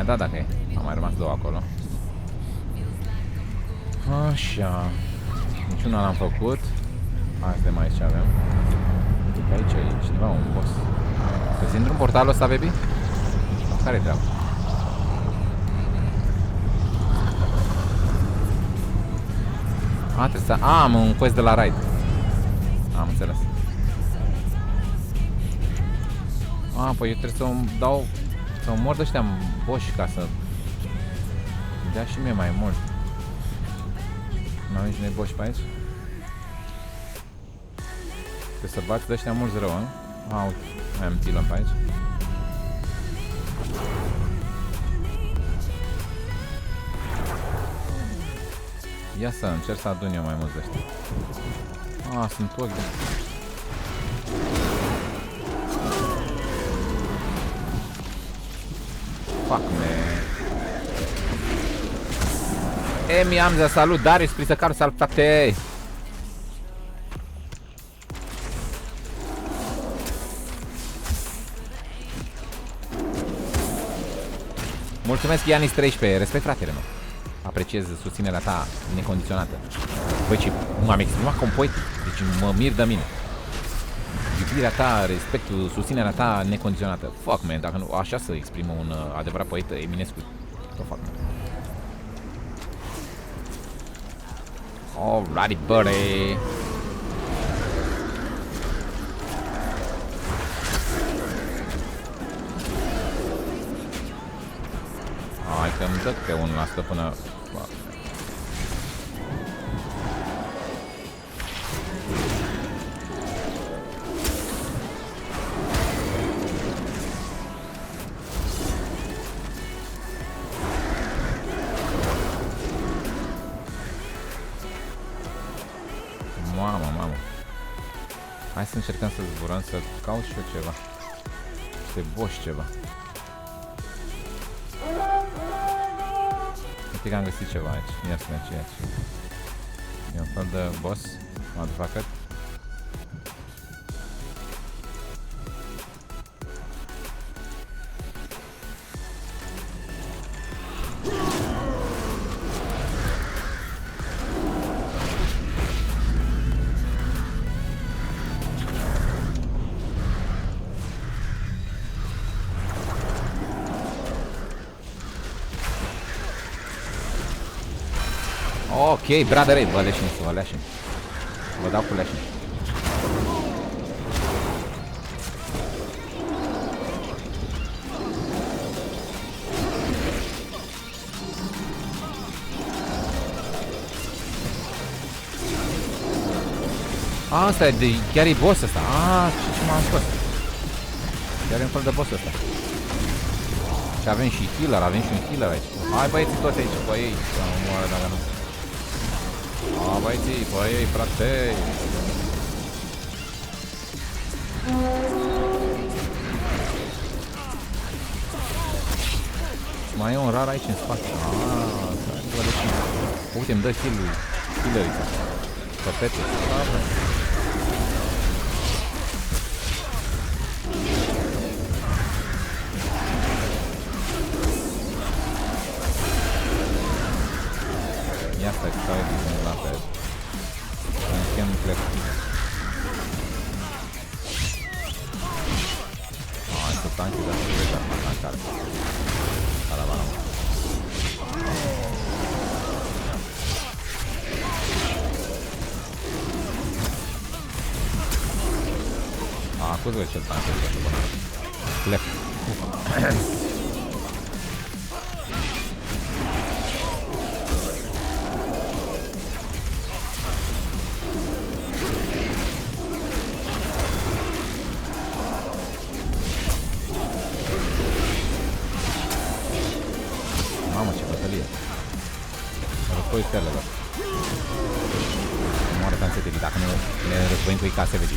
Da, dacă e. Am mai rămas 2 acolo. Așa. Niciuna l-am făcut. Hai să vedem aici ce avem. Aici e cineva, un boss. Să-ți intru în portalul ăsta, baby? Care-i treaba? Trebuie să... am un quest de la raid. Am înțeles. Păi eu trebuie să-mi dau... să mor de ăștia boși ca să dea și mie mai mult. Nu avem nici boși pe aici? Trebuie să bați de ăștia mulți rău, a? Uite, mai am tilăm pe aici. Ia să încerc să adun eu mai mulți de ăștia. Sunt ochi de... Fuck, man. Emi Hamza, salut, Darius, Prisăcaru, salut, frate. Mulțumesc, Ianis13, respect, fratele meu. Apreciez susținerea ta necondiționată. Băi, ce m-am exprimat compoetic, deci mă mir de mine. Iubirea ta, respectul, susținerea ta necondiționată. Fuck, man, dacă nu, așa să exprimă un adevărat poet Eminescu. Tot fac, man. Alrighty, buddy. Hai că îmi dă pe 1% până... Mamă. Hai să încercăm să zburăm, să caut și eu ceva. Niște boss ceva. Uite că am găsit ceva aici. Ia să vedem ce e aici. E un fel de boss, motherfucker. Ok, brother, vă leșin. Vă dau cu leșin. Asta e de... chiar e boss ăsta. Ce m-am scos. Chiar e un fel de boss ăsta. Și avem și healer, avem și un healer aici. Hai băieții toți aici, pe ei. Să nu moară dacă nu. Băieții, pe ei, frate. Mai e un rar aici în spate. Uite, îmi dă healer-ul. Păpete. Ia stai, la pe... Închem plec. Hai să tanki, dar să plec la tankare. Caravana. Acuză cel tanki. Plec. Mamă, ce bătălie. Război stelelor. Moare tanțetelii, dacă nu ne războim cu ei ca SVG.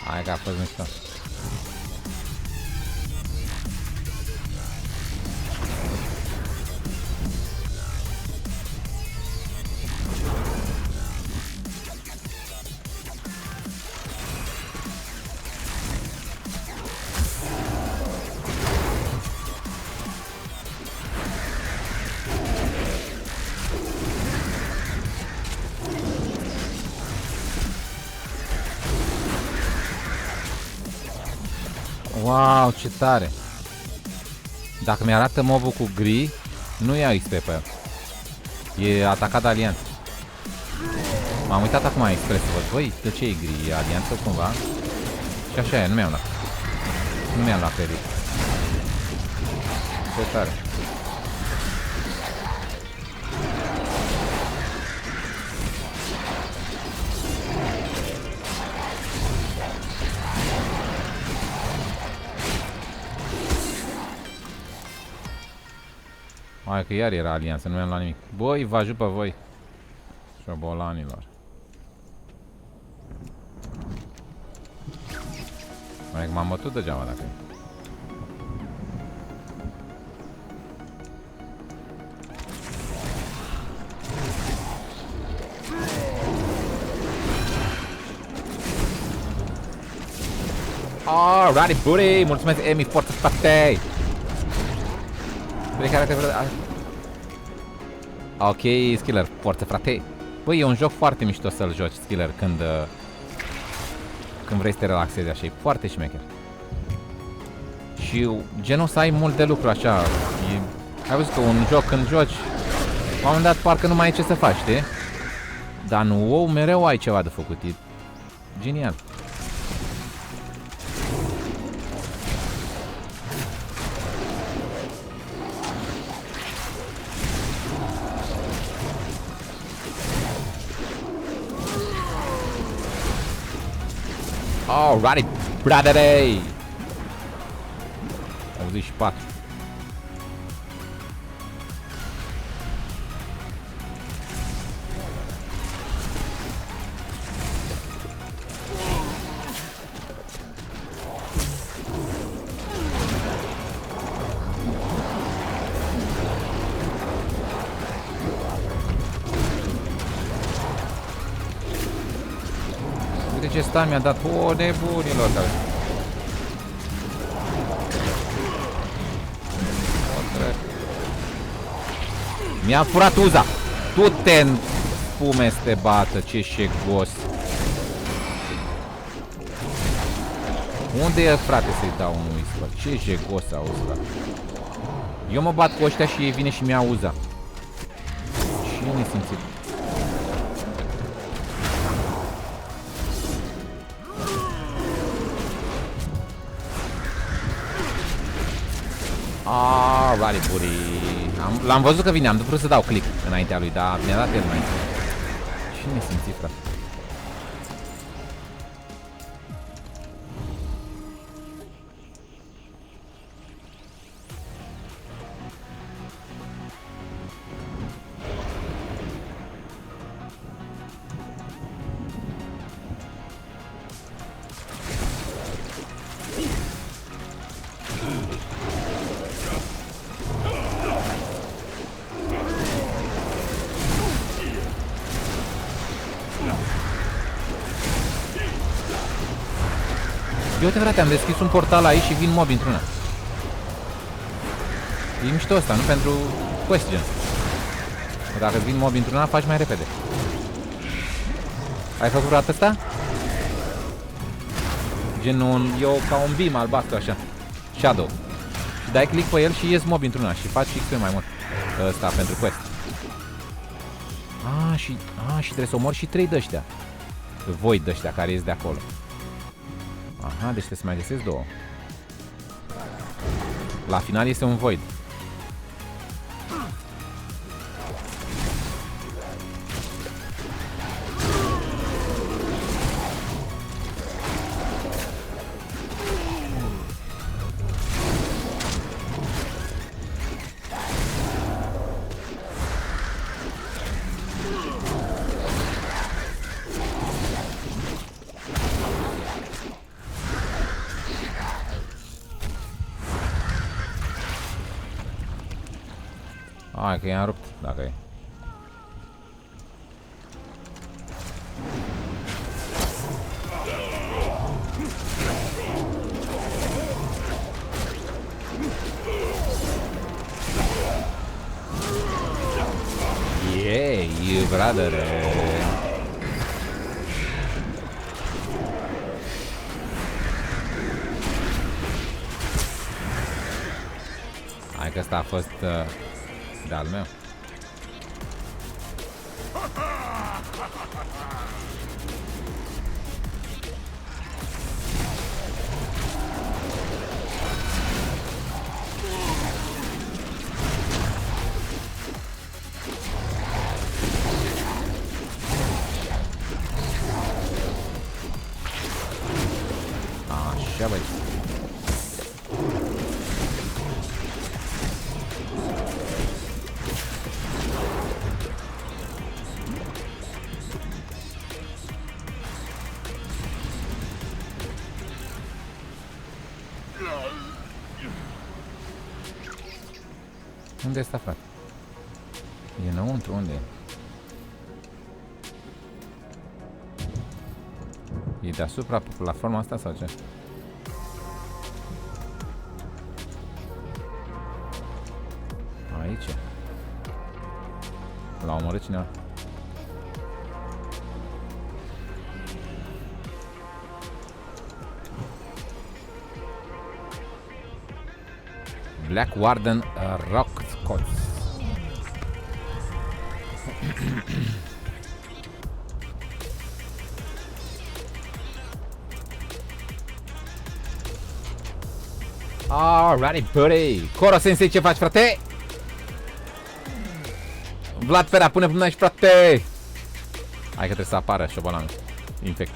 Hai că a fost mișto. Wow, ce tare! Dacă mi-arată mobul cu gri, nu ia XP pe el. E atacat de alianță. M-am uitat acum expres să văd. Băi, de ce e gri? E alianță cumva? Și așa e, nu mi-am luat. Nu mi-am luat pe rit. Ce tare! Hai că iar era alianță, nu mi-am luat nimic. Băi, vă ajut pe voi. Șobolanilor. Mai că m-am bătut degeaba dacă e. Alrighty, buddy! Mulțumesc, Emi, forță, frate! Ok, Skiller, forță, frate! Băi, e un joc foarte mișto să-l joci, Skiller, când vrei să te relaxezi așa, e foarte șmecher. Și genul să ai mult de lucru așa, ai văzut că un joc când joci, la un moment dat parcă nu mai ai ce să faci, știi? Dar în WoW mereu ai ceva de făcut, e genial. Alrighty, brother! Au zis și 4. Uite ce stun mi-a dat. O, nebunilor, care... Mi-a furat uza. Tu te spume să te bată, ce șegos. Unde e, frate, să-i dau un whisper? Ce jegos auzi, frate. Eu mă bat cu ăștia și ei vine și mi-a uza. Și eu nesimțit. Alrighty, buddy. L-am văzut că vine, am vrut să dau click înaintea lui, dar mi-a dat el înainte. Și nesimțit, frate. Eu, frate, am deschis un portal aici și vin mobi într-una. E mișto ăsta, nu pentru question. Dacă vin mobi într-una, faci mai repede. Ai făcut vreodată asta? Gen eu ca un beam albastru așa. Shadow. Și dai click pe el și ies mobi într-una și faci XP mai mult. Ăsta pentru quest. Și trebuie să omori și 3 de-ăștia. Void de-ăștia care ies de acolo. Aha, deci trebuie să mai găsesc 2. La final este un void. Hai că i-am rupt, dacă e. Yeah, brother. Hai că asta a fost de-al meu. Așa, băi. Unde este, frate? E înăuntru, unde e? E deasupra platforma asta sau ce? omorât cineva. Black Warden Rock Scots. Alrighty, buddy. Coro Sensei, ce faci, frate? Vlad Pera, pune până aici, frate. Hai că trebuie să apară șobolanul. Infect.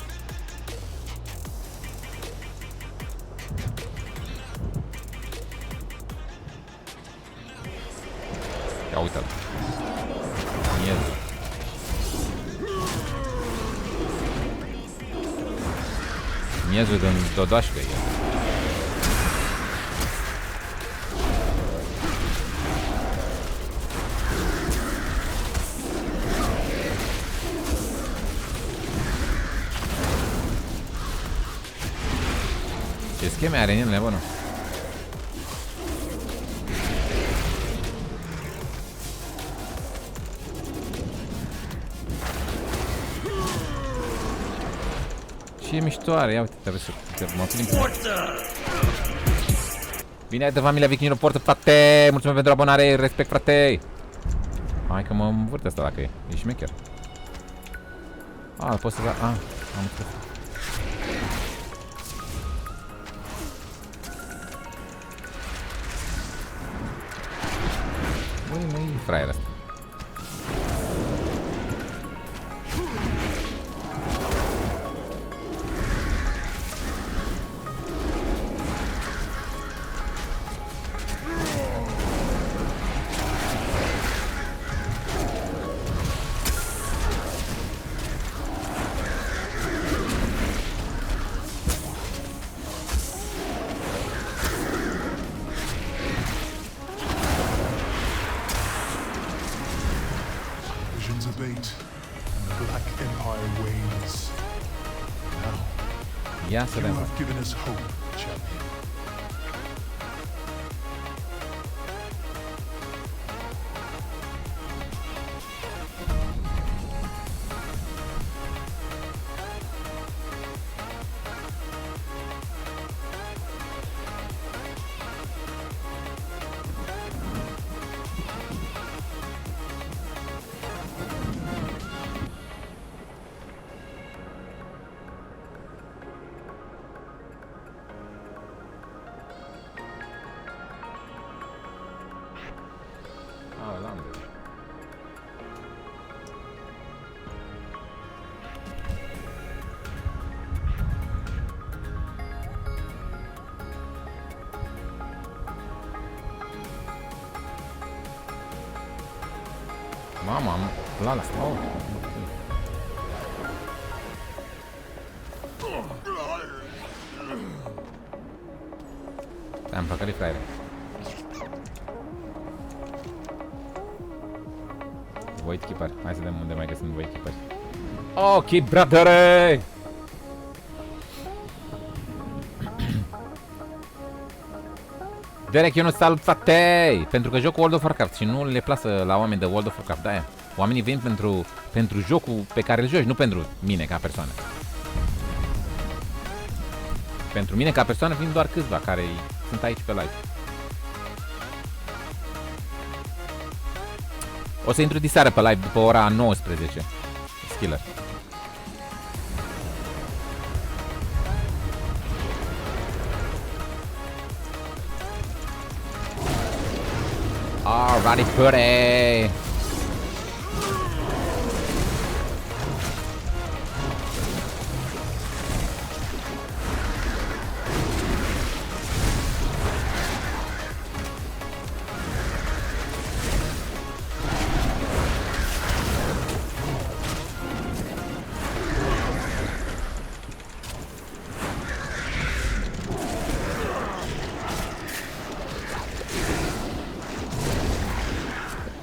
Ia uite-l. Miezul. Miezul din Dodoașcă e. Ce scheme are în ele, bă, nu? Ce miștoare, ia uite, trebuie să mă plimb. Bine, hai de familia Vikingilor, portă, frate! Mulțumesc pentru abonare, respect, frate! Hai că mă învârte asta dacă e șmecher. Pot să... am înțeles. Băi, măi, fraier asta. Visions abate, and the Black Empire wanes. Now, Ia să you vedem. have given us hope, champion. L-am. Mama, am la asta. Oh. Am păcălit fraiere. Void Keeper. Hai să vedem unde mai găsim Void Keeper. Ok, bradere! Derek, eu nu salut, frate! Pentru că joc World of Warcraft și nu le plasă la oameni de World of Warcraft, de-aia. Oamenii vin pentru jocul pe care îl joci, nu pentru mine ca persoană. Pentru mine ca persoană vin doar câțiva care sunt aici pe live. O să intru diseară pe live după ora 19. Skiller. Alrighty, buddy.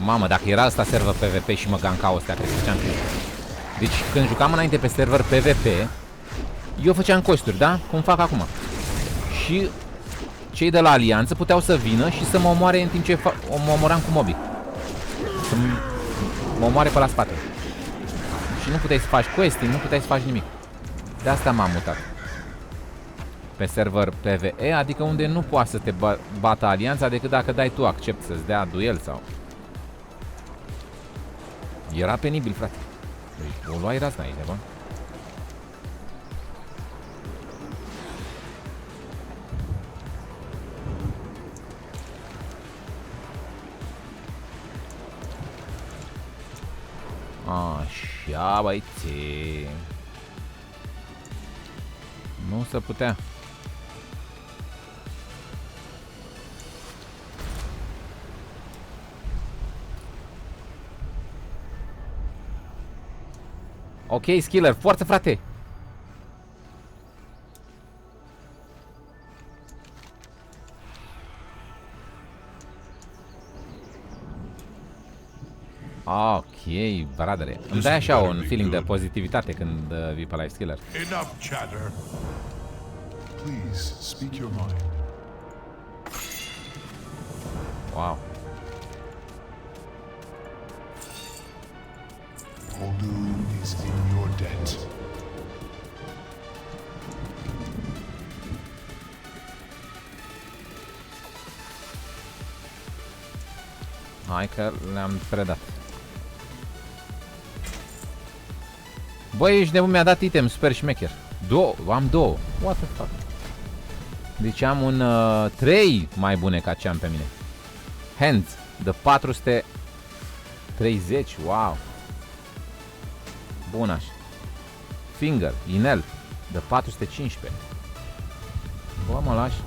Mamă, dacă era asta server PvP și mă gancau astea, cred că făceam chestii. Deci când jucam înainte pe server PvP, eu făceam costuri, da? Cum fac acum. Și cei de la Alianță puteau să vină și să mă omoare în timp ce mă omoram cu mobii. Mă omoare pe la spate. Și nu puteai să faci questing, nu puteai să faci nimic. De asta m-am mutat pe server PvE, adică unde nu poate să te bată alianța decât dacă dai tu accept să-ți dea duel sau... Era penibil, frate. Deci, o luai razna aici, bă. Așa, băiții. Nu se putea. Ok, Skiller, forță, frate! Ok, bradere. Îmi dai așa un feeling de pozitivitate când vii pe live, Skiller. Enough chatter. Please speak your mind. Wow. Muldoon is in your debt. Hai că le-am predat. Băi, ești nebun, mi-a dat item super șmecher. Am două. What the fuck? Deci am un 3 mai bune ca ce am pe mine. Hands de 430. Wow. Bun așa. Finger, inel de 415. Bă, mă lași.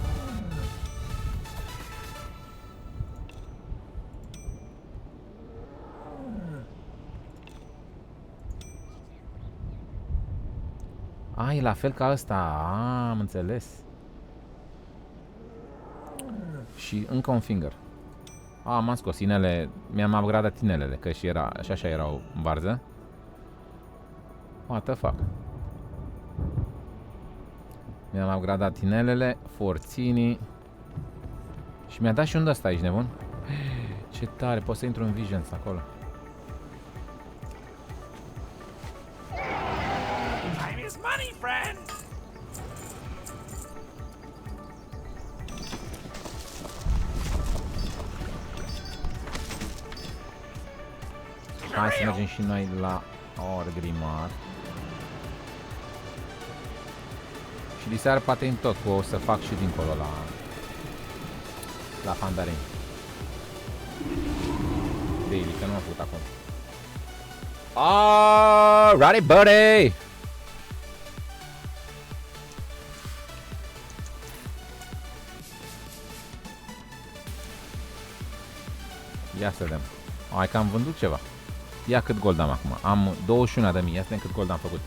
E la fel ca ăsta. Am înțeles. Și încă un finger. M-am scos inele. Mi-am upgradat inelele, că și așa erau în barză. What the fuck? Mi-am upgradat inelele, forținii. Și mi-a dat și un ăsta aici, nebun. Ce tare, pot să intru în Visions acolo. Time is money, friend. Hai să mergem și noi la Orgrimmar. Și diseară poate în tot, o să fac și dincolo la Pandarin. Daily, că nu am făcut acum. Alrighty, buddy! Ia să vedem. Hai că am vândut ceva. Ia cât gold am acum. Am 21.000. Ia să vedem cât gold am făcut.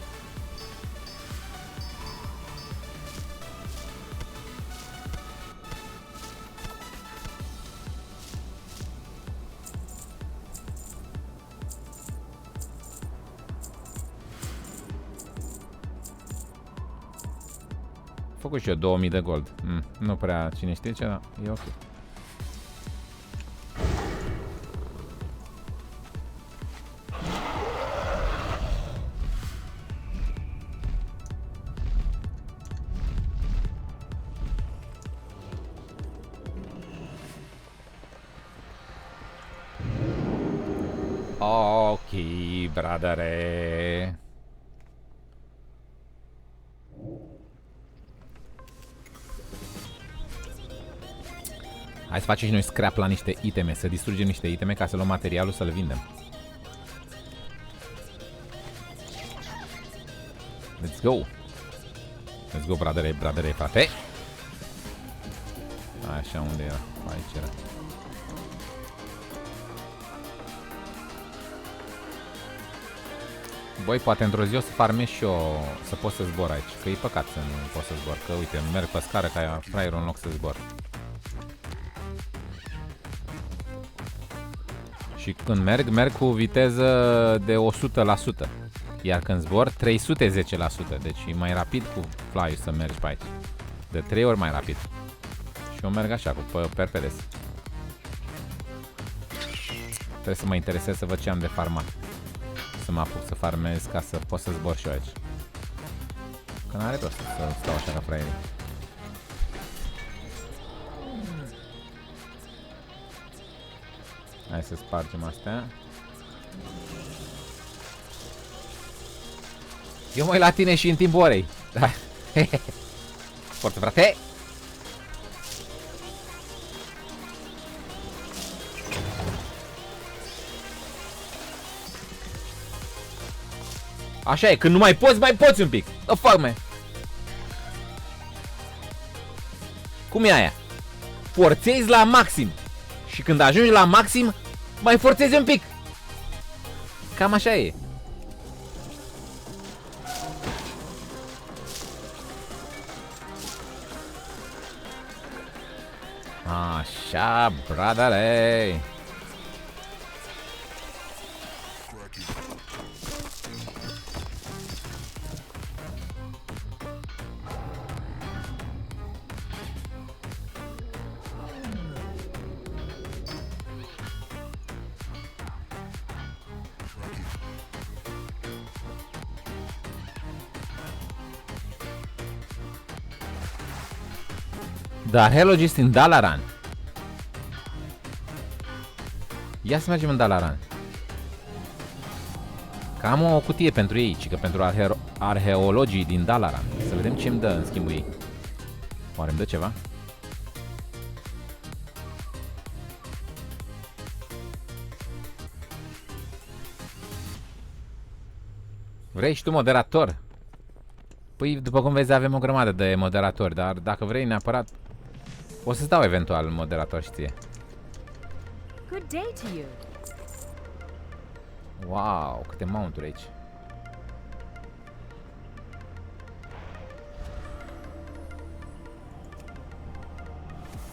Făcut și eu 2000 de gold. Nu prea cine știe ce, dar e ok. Ok, bradere. Hai să facem și noi scrap la niște iteme, să distrugem niște iteme ca să luăm materialul să-l vindem. Let's go. Let's go, bradere, frate. Așa, unde era? Aici era. Băi, poate într-o zi o să farmez și eu să pot să zbor aici. Că e păcat să nu pot să zbor. Că uite, merg pe scară ca fraierul în loc să zbor. Și când merg cu viteză de 100%. Iar când zbor, 310%. Deci e mai rapid cu fly să mergi pe aici. De 3 ori mai rapid. Și eu merg așa, cu Perpedes. Trebuie să mă interesez să văd ce am de farmat. Să mă apuc să farmez ca să pot să zbor și eu aici. Că n-are rost să stau așa ca fraierii. Hai să spargem astea. Eu mă uit la tine și în timpul orei. Da. Forță, frate! Așa e, când nu mai poți, mai poți un pic. The fuck, man? Cum e aia? Forțezi la maxim. Și când ajungi la maxim, mai forțezi un pic. Cam așa e. Așa, bradale. The Archaeologist in Dalaran. Ia să mergem în Dalaran. Că am o cutie pentru ei, ci că pentru arheologii din Dalaran. Să vedem ce îmi dă în schimbul ei. Oare îmi dă ceva? Vrei și tu moderator? Păi, după cum vezi, avem o grămadă de moderatori, dar dacă vrei neapărat, o să-ți dau eventual moderator și ție. Good day to you. Wow, câte mount-uri aici.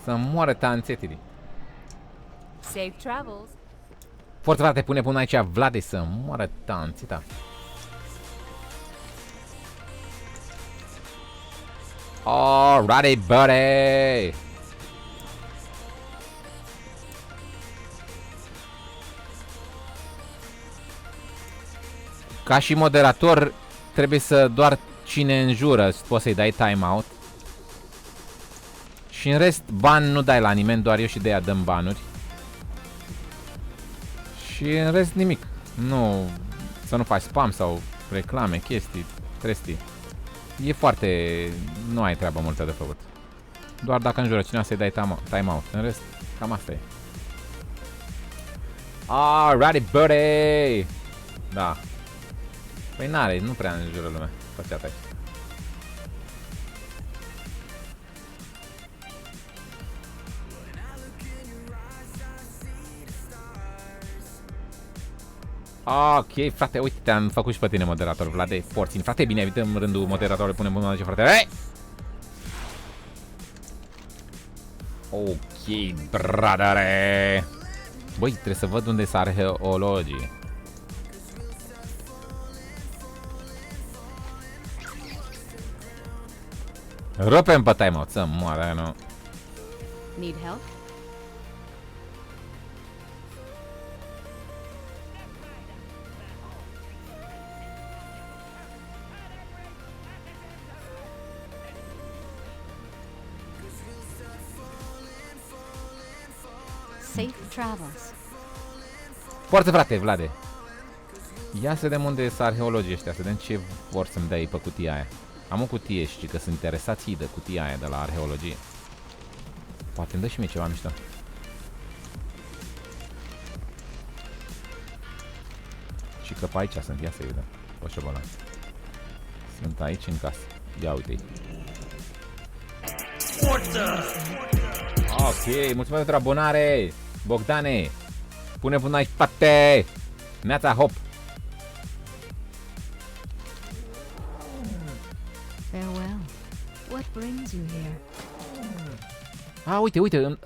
Să moară tanțetiri. Safe travels. Forță, frate, pune până aici Vlade să moară tanțita. Alrighty, buddy. Ca și moderator, trebuie să doar cine înjură poți să-i dai timeout. Și în rest, ban nu dai la nimeni, doar eu și de ea dăm banuri. Și în rest nimic. Nu, să nu faci spam sau reclame, chestii, trestii. E foarte... nu ai treabă multă de făcut. Doar dacă înjură cineva să-i dai timeout. În rest, cam asta e. Alrighty, buddy! Da. Păi n-are, nu prea înjură lumea. Făcea aici. Ok, frate, uite, te-am făcut și pe tine moderator, Vlade, porțin. Frate, bine, evităm rândul moderatorului, punem mâna de frate. Hey! Ok, bradare. Băi, trebuie să văd unde sunt arheologii. Rupem pe timeout, să moară, nu. Need help? Safe travels. Forță, frate, Vlade. Ia să vedem unde sunt arheologii ăștia, să vedem ce vor să-mi dea ei pe cutia aia. Am o cutie și că sunt interesați de cutia aia de la arheologie. Poate îmi dă și mie ceva mișto. Și că pe aici sunt, ia să-i dă. O șobolan. Sunt aici în casă. Ia uite-i. Ok, mulțumesc pentru abonare, Bogdane. Pune până aici, spate. Neața, hop. Farewell. What brings you here? Uite, uite.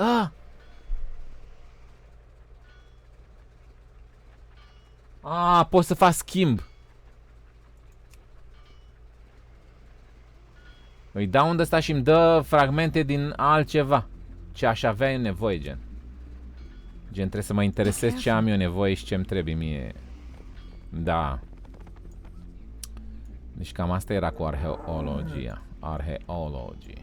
Pot să fac schimb. Îi dau unde ăsta și îmi dă fragmente din altceva ce aș avea nevoie, gen. Gen, trebuie să mă interesez ce am eu nevoie și ce-mi trebuie mie. Da. Deci cam asta era cu arheologia. Arheologie.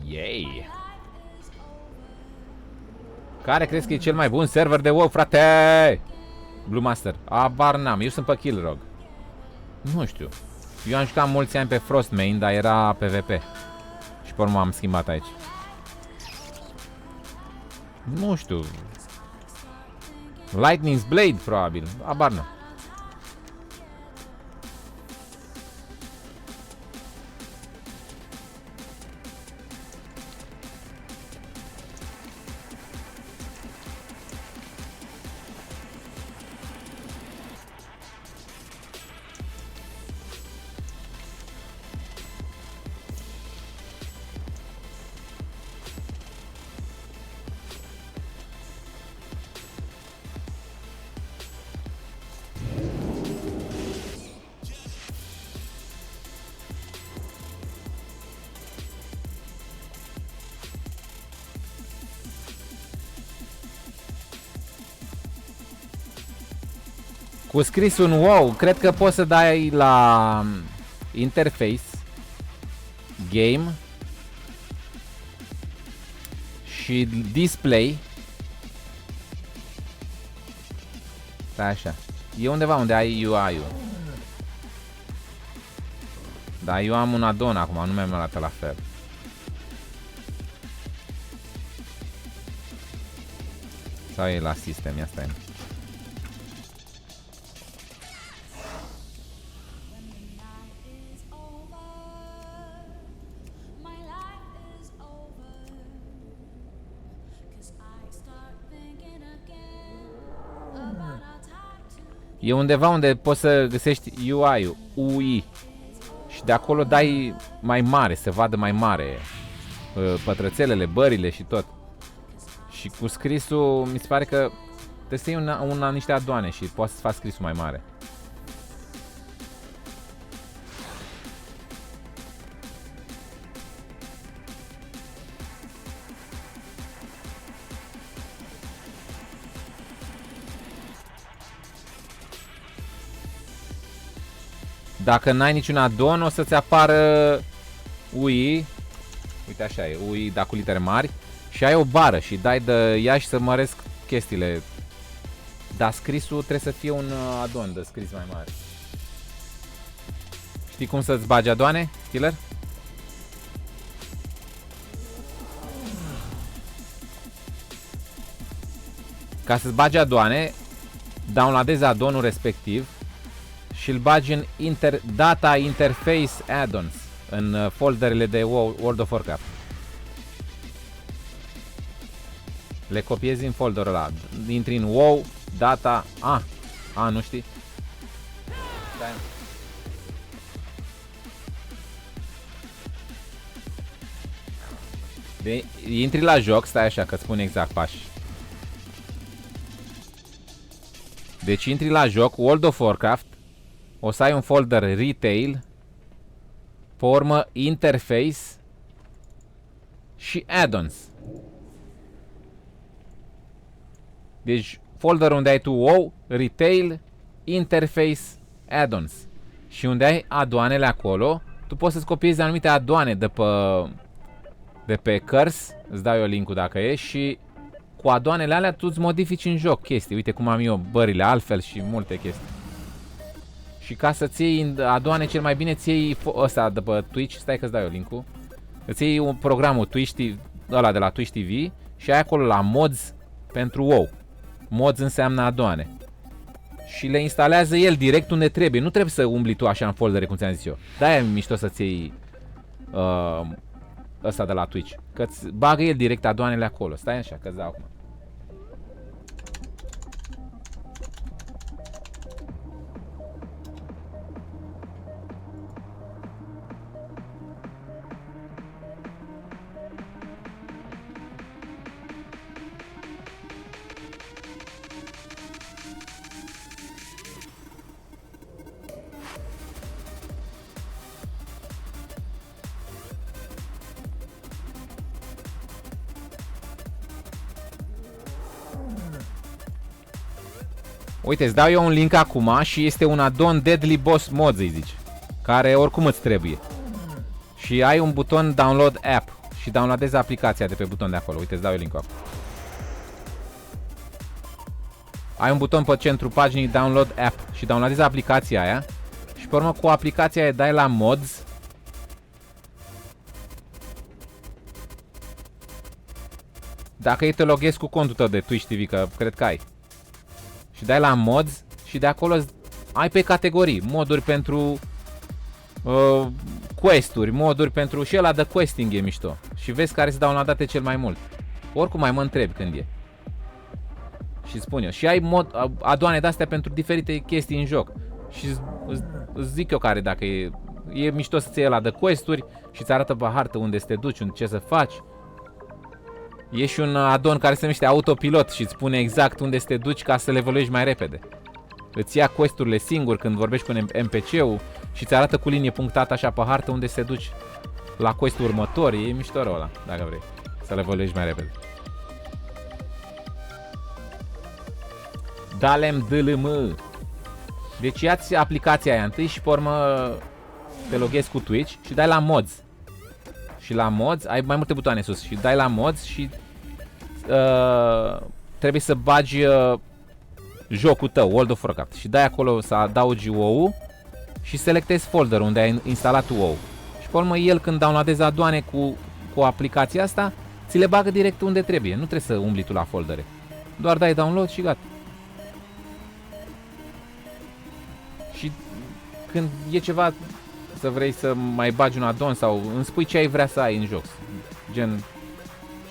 Yay! Care crezi că e cel mai bun server de WoW, frate? Blue Master. Abar n-am. Eu sunt pe Killrog. Nu știu. Eu am jucat mulți ani pe Frostmain, dar era PvP. Și pe urmă am schimbat aici. Nu știu. Lightning's Blade, probabil. Abar n-am. Cu scris un wow, cred că poți să dai la interface, game și display. Da, așa. E undeva unde ai UI-ul. Da, eu am un add-on acum, nu mi-am arată la fel. Sau e la sistem, ia stai. E undeva unde poți să găsești UI-ul, UI. Și de acolo dai mai mare, să vadă mai mare pătrățelele, bările și tot. Și cu scrisul, mi se pare că trebuie să iei niște adoane și poți să faci scrisul mai mare. Dacă n-ai niciun addon, o să-ți apară UI. Uite așa e, UI, dar cu litere mari. Și ai o bară și dai de ea și să măresc chestiile. Dar scrisul trebuie să fie un addon de scris mai mare. Știi cum să-ți bagi adoane, Killer? Ca să-ți bagi adoane, downloadezi addonul respectiv și îl bagi în Data Interface Add-ons în folderele de World of Warcraft. Le copiezi în folderul ăla. Intri în WoW, Data... nu știi? Stai. Intri la joc, stai așa că îți spun exact pași. Deci intri la joc, World of Warcraft, o să ai un folder Retail, pe urmă Interface și Add-ons. Deci folderul unde ai tu WoW, Retail, Interface, Add-ons. Și unde ai adoanele acolo, tu poți să-ți copiezi anumite adoane de pe Curse, îți dau eu link-ul dacă e, și cu adoanele alea tu îți modifici în joc chestii. Uite cum am eu bările altfel și multe chestii. Și ca să-ți iei adoane cel mai bine, ți iei ăsta de pe Twitch, stai că-ți dau eu link-ul. Îți iei un programul Twitch, ăla de la Twitch TV și ai acolo la mods pentru WoW. Mods înseamnă adoane. Și le instalează el direct unde trebuie. Nu trebuie să umbli tu așa în foldere, cum ți-am zis eu. De-aia e mișto să-ți iei ăsta de la Twitch. Că-ți bagă el direct adoanele acolo. Stai așa, că-ți dau acum. Uite, îți dau eu un link acum și este un addon Deadly Boss Mods, îi zici, care oricum îți trebuie. Și ai un buton Download App și downloadezi aplicația de pe buton de acolo. Uite, îți dau eu link-ul acum. Ai un buton pe centru paginii Download App și downloadezi aplicația aia. Și pe urmă cu aplicația aia dai la Mods. Dacă ei te loghezi cu contul tău de Twitch TV, că cred că ai. Și dai la Mods și de acolo ai pe categorii. Moduri pentru quest-uri, moduri pentru... Și ăla de questing e mișto. Și vezi care se downloadate cel mai mult. Oricum mai mă întrebi când e. Și spun eu. Și ai adoane de-astea pentru diferite chestii în joc. Și îți zic eu care dacă e mișto să ții ăla de quest-uri și îți arată pe hartă unde să te duci, ce să faci. E și un addon care se numește autopilot și îți spune exact unde să te duci ca să le evoluezi mai repede. Îți ia quest-urile singur când vorbești cu NPC-ul și îți arată cu linie punctată așa pe hartă unde să te duci la quest-ul următor. E mișto rău ăla, dacă vrei să le evoluezi mai repede. Dalem DLM. Deci ia-ți aplicația aia întâi și pe urmă te loghezi cu Twitch și dai la Mods. Și la Mods ai mai multe butoane sus și dai la Mods și trebuie să bagi jocul tău, World of Warcraft. Și dai acolo să adaugi WoW și selectezi folderul unde ai instalat WoW. Și pe urmă el când downloadezi adoane cu aplicația asta, ți le bagă direct unde trebuie. Nu trebuie să umbli tu la foldere. Doar dai download și gata. Și când e ceva să vrei să mai bagi un addon sau îmi spui ce ai vrea să ai în joc. Gen,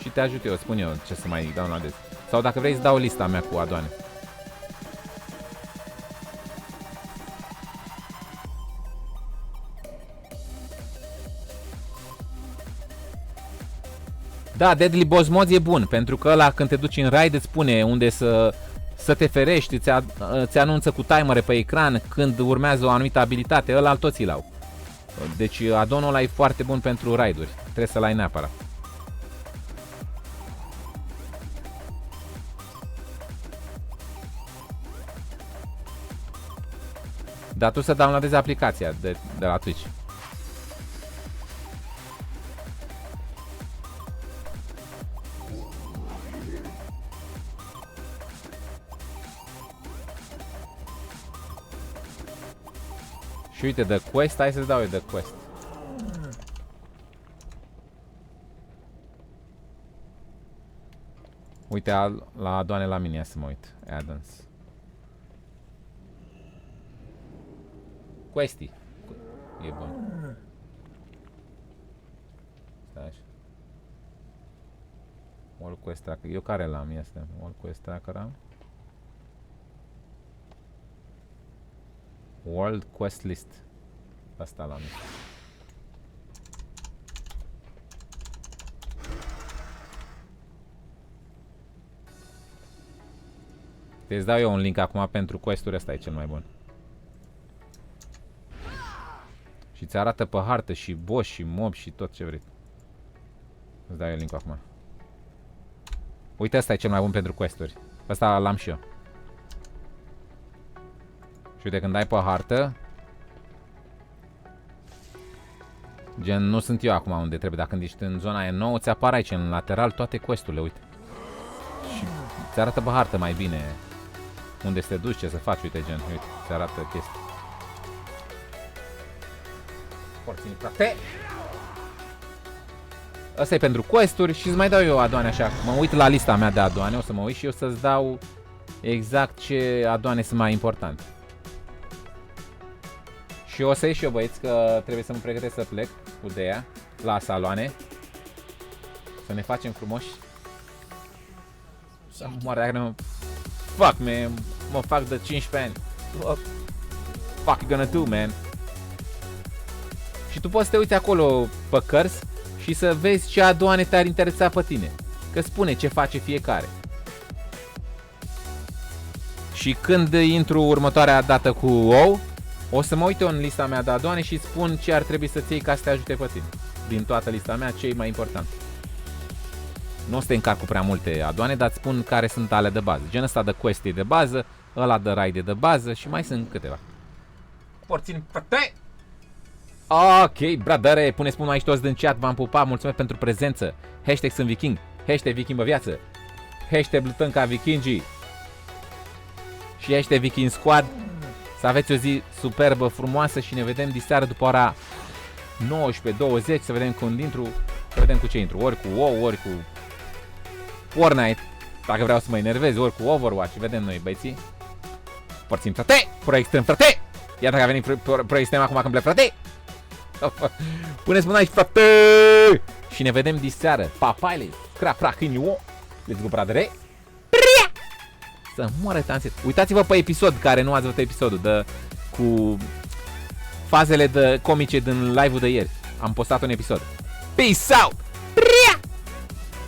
și te ajut eu, spun eu ce să mai downloadezi. Sau dacă vrei să dau lista mea cu adoane. Da, Deadly Boss Mods e bun, pentru că ăla când te duci în raid îți spune unde să te ferești, îți anunță cu timere pe ecran când urmează o anumită abilitate, ăla toți îl au. Deci addonul ăla e foarte bun pentru raiduri, trebuie să-l ai neapărat. Dar tu să downloadezi aplicația de la Twitch. Și uite, The Quest, hai să-ți dau eu The Quest. Uite, la adoane la mine, ia să mă uit. Addons. Questii. E bun. Stai așa. All Quest Tracker. Eu care l-am? Este All Quest Tracker am. World Quest List. Asta l-am. Te-ți dau eu un link acum pentru quest-uri, ăsta e cel mai bun. Și ți arată pe hartă și boss și mob și tot ce vrei. Îți dau eu link acum. Uite, ăsta e cel mai bun pentru quest-uri. Ăsta l-am și eu. Și uite, când dai pe hartă, gen, nu sunt eu acum unde trebuie, dacă când ești în zona aia nouă, ți apar aici în lateral toate quest-urile, uite. Și ți arată pe hartă mai bine unde să te duci, ce să faci, uite, gen, uite, ți arată chestii. Forțini, frate! Asta e pentru quest-uri și îți mai dau eu adoane așa, mă uit la lista mea de adoane, o să mă uit și eu să-ți dau exact ce adoane sunt mai importante. Și o să ieși eu, băieți, că trebuie să mă pregătesc să plec cu Dea la saloane. Să ne facem frumoși. Să moară dacă nu... Fuck, man, mă fac de 15 ani. What fuck you gonna do, man? Și tu poți să te uiți acolo pe cărți și să vezi ce adoane te-ar interesa pe tine. Că spune ce face fiecare. Și când intru următoarea dată cu WoW, o să mă uit eu în lista mea de adoane și spun ce ar trebui să-ți iei ca să te ajute pe tine. Din toată lista mea, ce e mai important. Nu o să te încarc cu prea multe adoane, dar îți spun care sunt ale de bază. Gen ăsta de quest de bază, ăla de raide de bază și mai sunt câteva. Porțin, frate! Ok, bradare, puneți mâna aici toți din chat, v-am pupat, mulțumesc pentru prezență. Hashtag sunt viking, hashtag viking pe viață, hashtag luptăm ca vikingii și hashtag viking squad. Să aveți o zi superbă, frumoasă și ne vedem diseară după ora 19:20, să vedem când intru, să vedem cu ce intru, ori cu WoW, ori cu Fortnite, dacă vreau să mă enervez, ori cu Overwatch, vedem noi băieții. Porțim, frate, Pro Extrem, frate! Iată că a venit Pro Extrem acum când plec, frate! Puneți mâna aici, frate! Și ne vedem diseară. Papaile, cra, câinio. Let's go, bradere. Să moară tanțet. Uitați-vă pe episod, care nu ați văzut episodul, cu fazele de comice din live-ul de ieri. Am postat un episod. Peace out!